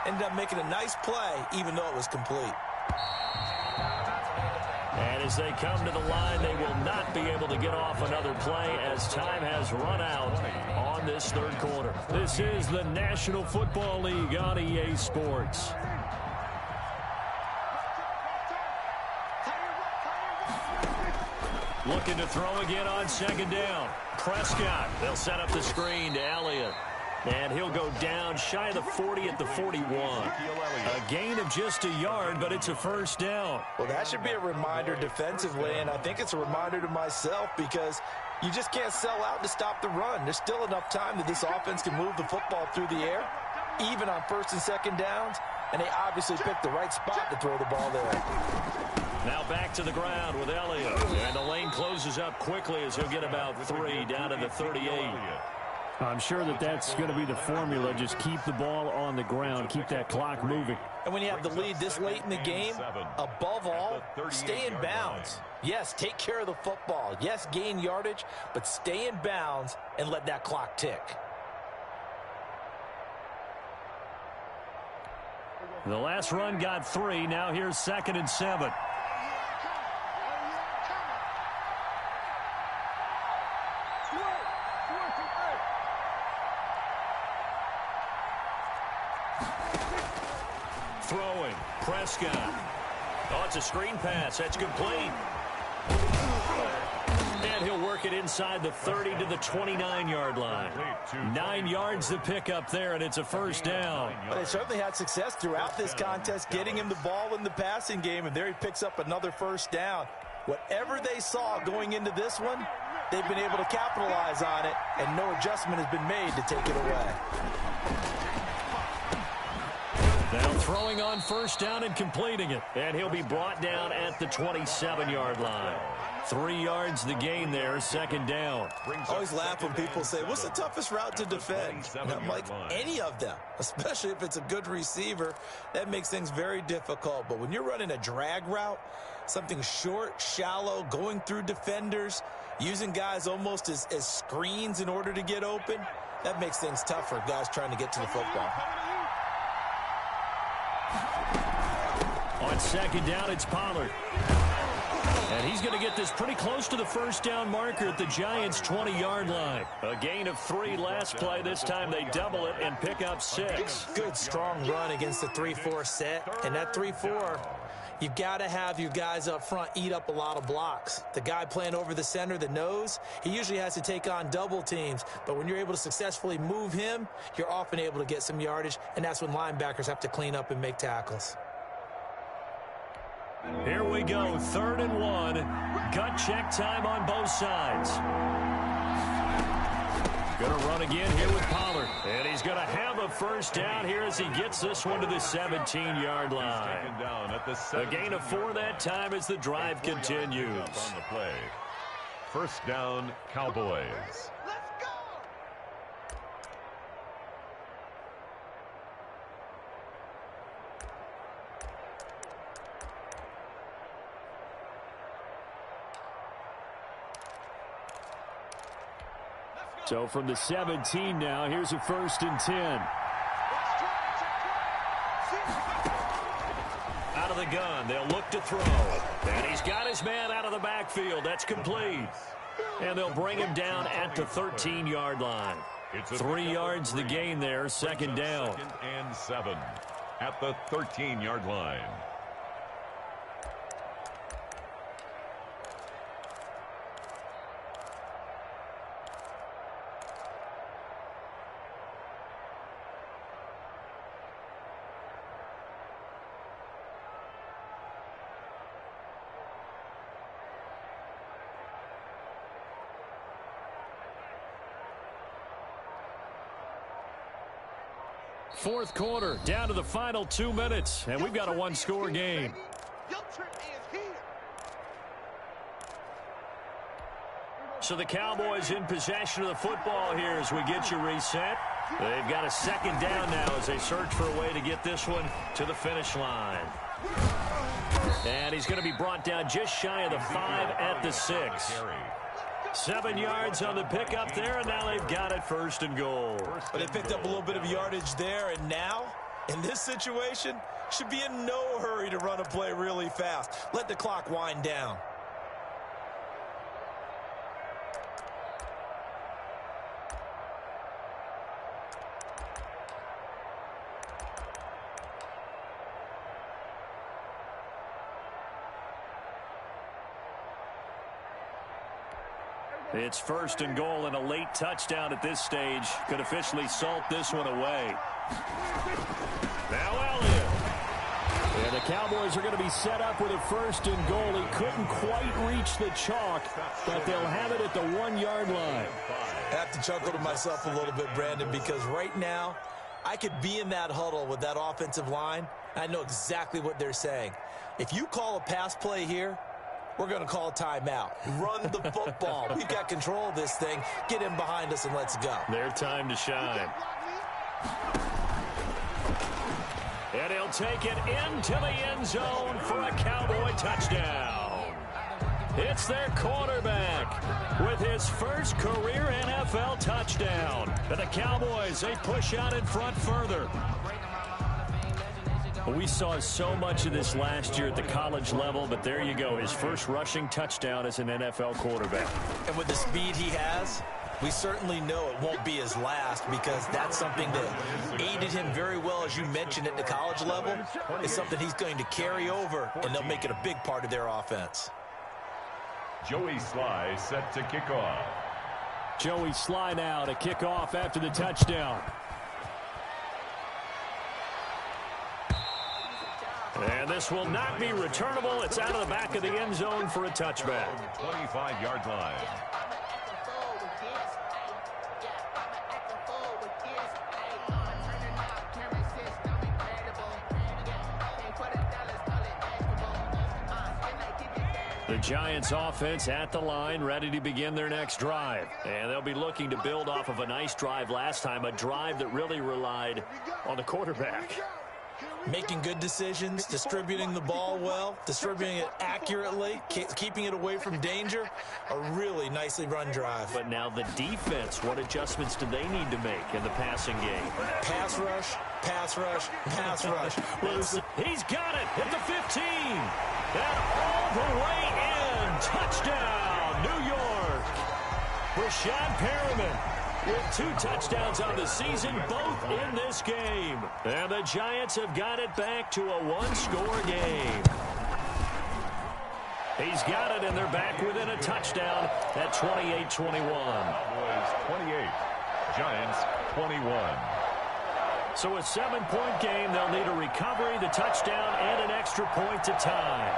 Ended up making a nice play, even though it was complete. And as they come to the line, they will not be able to get off another play as time has run out on this third quarter. This is the National Football League on EA Sports. Looking to throw again on second down. Prescott, they'll set up the screen to Elliott. And he'll go down shy of the 40 at the 41. A gain of just a yard, but it's a first down. Well, that should be a reminder defensively, and I think it's a reminder to myself because you just can't sell out to stop the run. There's still enough time that this offense can move the football through the air, even on first and second downs, and they obviously picked the right spot to throw the ball there. Now back to the ground with Elliott. And the lane closes up quickly as he'll get about 3 down to the 38. I'm sure that that's going to be the formula. Just keep the ball on the ground. Keep that clock moving. And when you have the lead this late in the game, above all, stay in bounds. Yes, take care of the football. Yes, gain yardage, but stay in bounds and let that clock tick. The last run got 3. Now here's 2nd and 7. Throwing, Prescott. Oh, it's a screen pass. That's complete. And he'll work it inside the 30 to the 29-yard line. 9 yards to pick up there, and it's a first down. Well, they certainly had success throughout this contest, getting him the ball in the passing game, and there he picks up another first down. Whatever they saw going into this one, they've been able to capitalize on it, and no adjustment has been made to take it away. Now throwing on first down and completing it. And he'll be brought down at the 27-yard line. 3 yards the gain there, second down. I always laugh when people say, what's the toughest route to defend? And I'm like, any of them, especially if it's a good receiver. That makes things very difficult. But when you're running a drag route, something short, shallow, going through defenders, using guys almost as screens in order to get open, that makes things tough for guys trying to get to the football. On second down, it's Pollard. And he's going to get this pretty close to the first down marker at the Giants' 20-yard line. A gain of 3 last play. This time they double it and pick up 6. Good, strong run against the 3-4 set. And that 3-4, you've got to have your guys up front eat up a lot of blocks. The guy playing over the center, the nose, he usually has to take on double teams. But when you're able to successfully move him, you're often able to get some yardage, and that's when linebackers have to clean up and make tackles. Here we go, 3rd and 1. Gut check time on both sides. Going to run again here with Pollard. And he's going to have a first down here as he gets this one to the 17-yard line. A gain of 4 that time as the drive continues. On the play. First down, Cowboys. So from the 17 now, here's a 1st and 10. Out of the gun, they'll look to throw. And he's got his man out of the backfield. That's complete. And they'll bring him down at the 13-yard line. 3 yards the gain there, 2nd down. 2nd and 7 at the 13-yard line. Fourth quarter, down to the final 2 minutes, and we've got a 1-score game. So the Cowboys in possession of the football here as we get you reset. They've got a 2nd down now as they search for a way to get this one to the finish line. And he's going to be brought down just shy of the 5 at the 6. 7 yards on the pickup there, and now they've got it 1st and goal. But they picked up a little bit of yardage there, and now, in this situation, should be in no hurry to run a play really fast. Let the clock wind down. It's 1st and goal, and a late touchdown at this stage could officially salt this one away. Now Elliott. And the Cowboys are going to be set up with a 1st and goal. He couldn't quite reach the chalk, but they'll have it at the 1-yard line. I have to chuckle to myself a little bit, Brandon, because right now I could be in that huddle with that offensive line. I know exactly what they're saying. If you call a pass play here, we're going to call a timeout. Run the football. We've got control of this thing. Get in behind us and let's go. Their time to shine. And he'll take it into the end zone for a Cowboy touchdown. It's their quarterback with his first career NFL touchdown. And the Cowboys, they push out in front further. We saw so much of this last year at the college level, but there you go, his first rushing touchdown as an NFL quarterback. And with the speed he has, we certainly know it won't be his last, because that's something that aided him very well, as you mentioned, at the college level. It's something he's going to carry over, and they'll make it a big part of their offense. Joey Sly set to kick off. Joey Sly now to kick off after the touchdown. And this will not be returnable. It's out of the back of the end zone for a touchback. 25-yard line. The Giants offense at the line, ready to begin their next drive. And they'll be looking to build off of a nice drive last time, a drive that really relied on the quarterback. Making good decisions, distributing the ball well, distributing it accurately, keeping it away from danger. A really nicely run drive. But now the defense, what adjustments do they need to make in the passing game? Pass rush, pass rush, pass rush. He's got it at the 15. And all the way in. Touchdown, New York. Rashad Perriman with 2 touchdowns on the season, both in this game. And the Giants have got it back to a 1-score game. He's got it, and they're back within a touchdown at 28-21. Cowboys 28, Giants 21. So a 7-point game. They'll need a recovery, the touchdown, and an extra point to tie.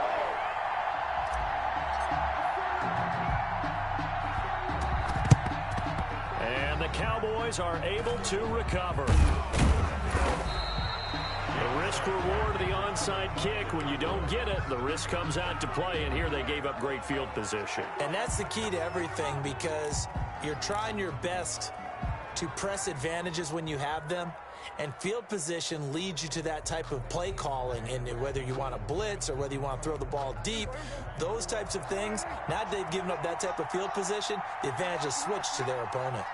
And the Cowboys are able to recover. The risk-reward of the onside kick. When you don't get it, the risk comes out to play, and here they gave up great field position. And that's the key to everything, because you're trying your best to press advantages when you have them, and field position leads you to that type of play calling. And whether you want to blitz or whether you want to throw the ball deep, those types of things, now that they've given up that type of field position, the advantage is switched to their opponent.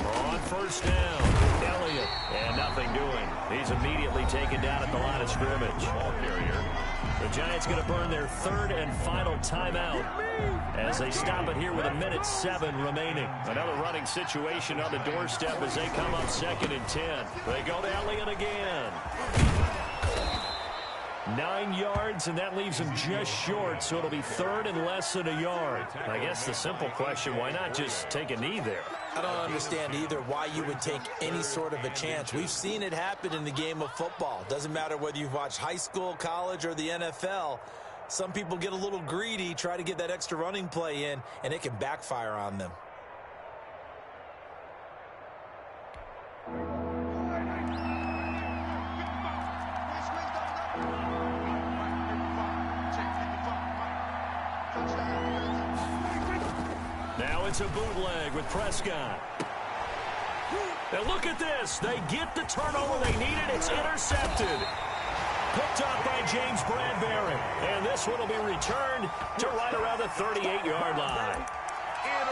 On first down, Elliott, and nothing doing. He's immediately taken down at the line of scrimmage. Ball carrier. The Giants going to burn their third and final timeout as they stop it here with 1:07 remaining. Another running situation on the doorstep as they come up 2nd and 10. They go to Elliott again. 9 yards, and that leaves him just short, so it'll be 3rd and less than a yard. I guess the simple question, why not just take a knee there? I don't understand either why you would take any sort of a chance. We've seen it happen in the game of football. Doesn't matter whether you've watched high school, college, or the NFL. Some people get a little greedy, try to get that extra running play in, and it can backfire on them. Now it's a bootleg with Prescott. And look at this. They get the turnover they needed. It's intercepted. Picked up by James Bradbury. And this one will be returned to right around the 38-yard line.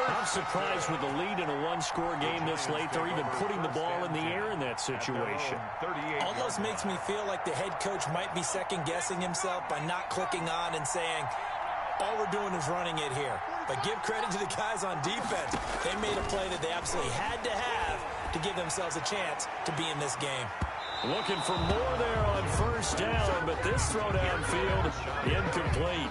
I'm surprised with the lead in a one-score game this late. They're even putting the ball in the air in that situation. Almost makes me feel like the head coach might be second-guessing himself by not clicking on and saying, all we're doing is running it here. But give credit to the guys on defense. They made a play that they absolutely had to have to give themselves a chance to be in this game. Looking for more there on first down, but this throw downfield incomplete.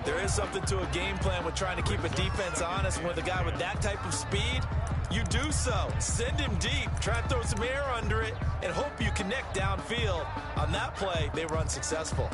There is something to a game plan with trying to keep a defense honest. And with a guy with that type of speed, you do so. Send him deep. Try to throw some air under it and hope you connect downfield. On that play, they run successful.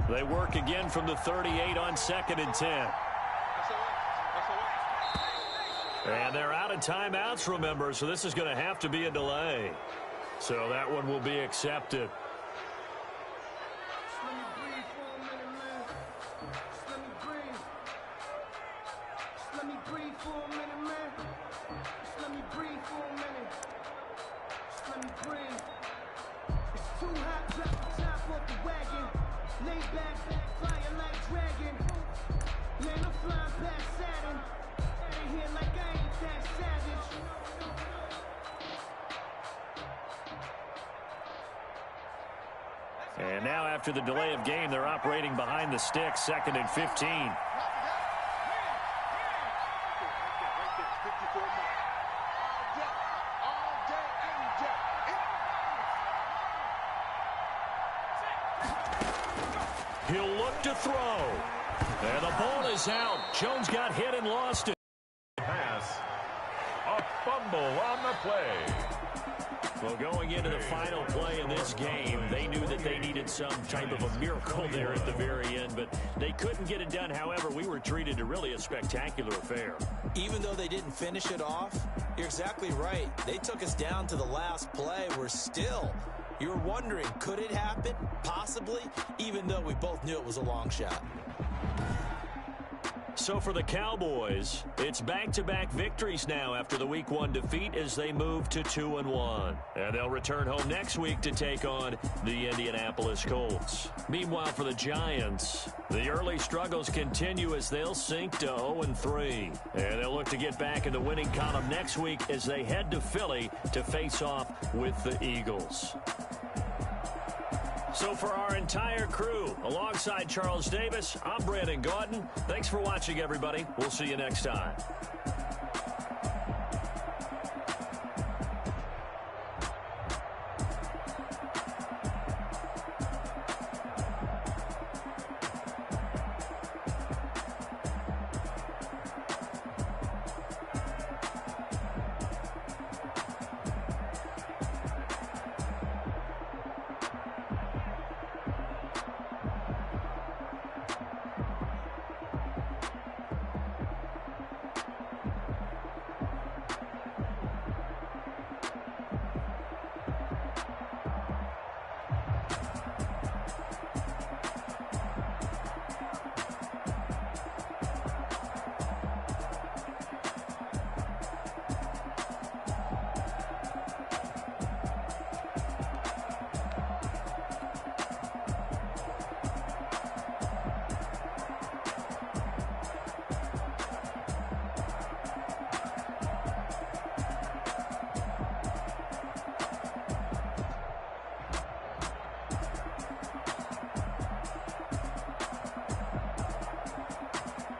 They work again from the 38 on 2nd and 10. And they're out of timeouts, remember, so this is going to have to be a delay. So that one will be accepted. And now after the delay of game, they're operating behind the sticks, 2nd and 15. He'll look to throw. And the ball is out. Jones got hit and lost it. Pass. A fumble on the play. Well, going into the final play in this game, they knew that they needed some type of a miracle there at the very end, but they couldn't get it done. However, we were treated to really a spectacular affair. Even though they didn't finish it off, you're exactly right. They took us down to the last play. We're still, you're wondering, could it happen? Possibly, even though we both knew it was a long shot. So for the Cowboys, it's back-to-back victories now after the Week 1 defeat as they move to 2-1. And they'll return home next week to take on the Indianapolis Colts. Meanwhile, for the Giants, the early struggles continue as they'll sink to 0-3. And they'll look to get back in the winning column next week as they head to Philly to face off with the Eagles. So for our entire crew, alongside Charles Davis, I'm Brandon Gaudin. Thanks for watching, everybody. We'll see you next time.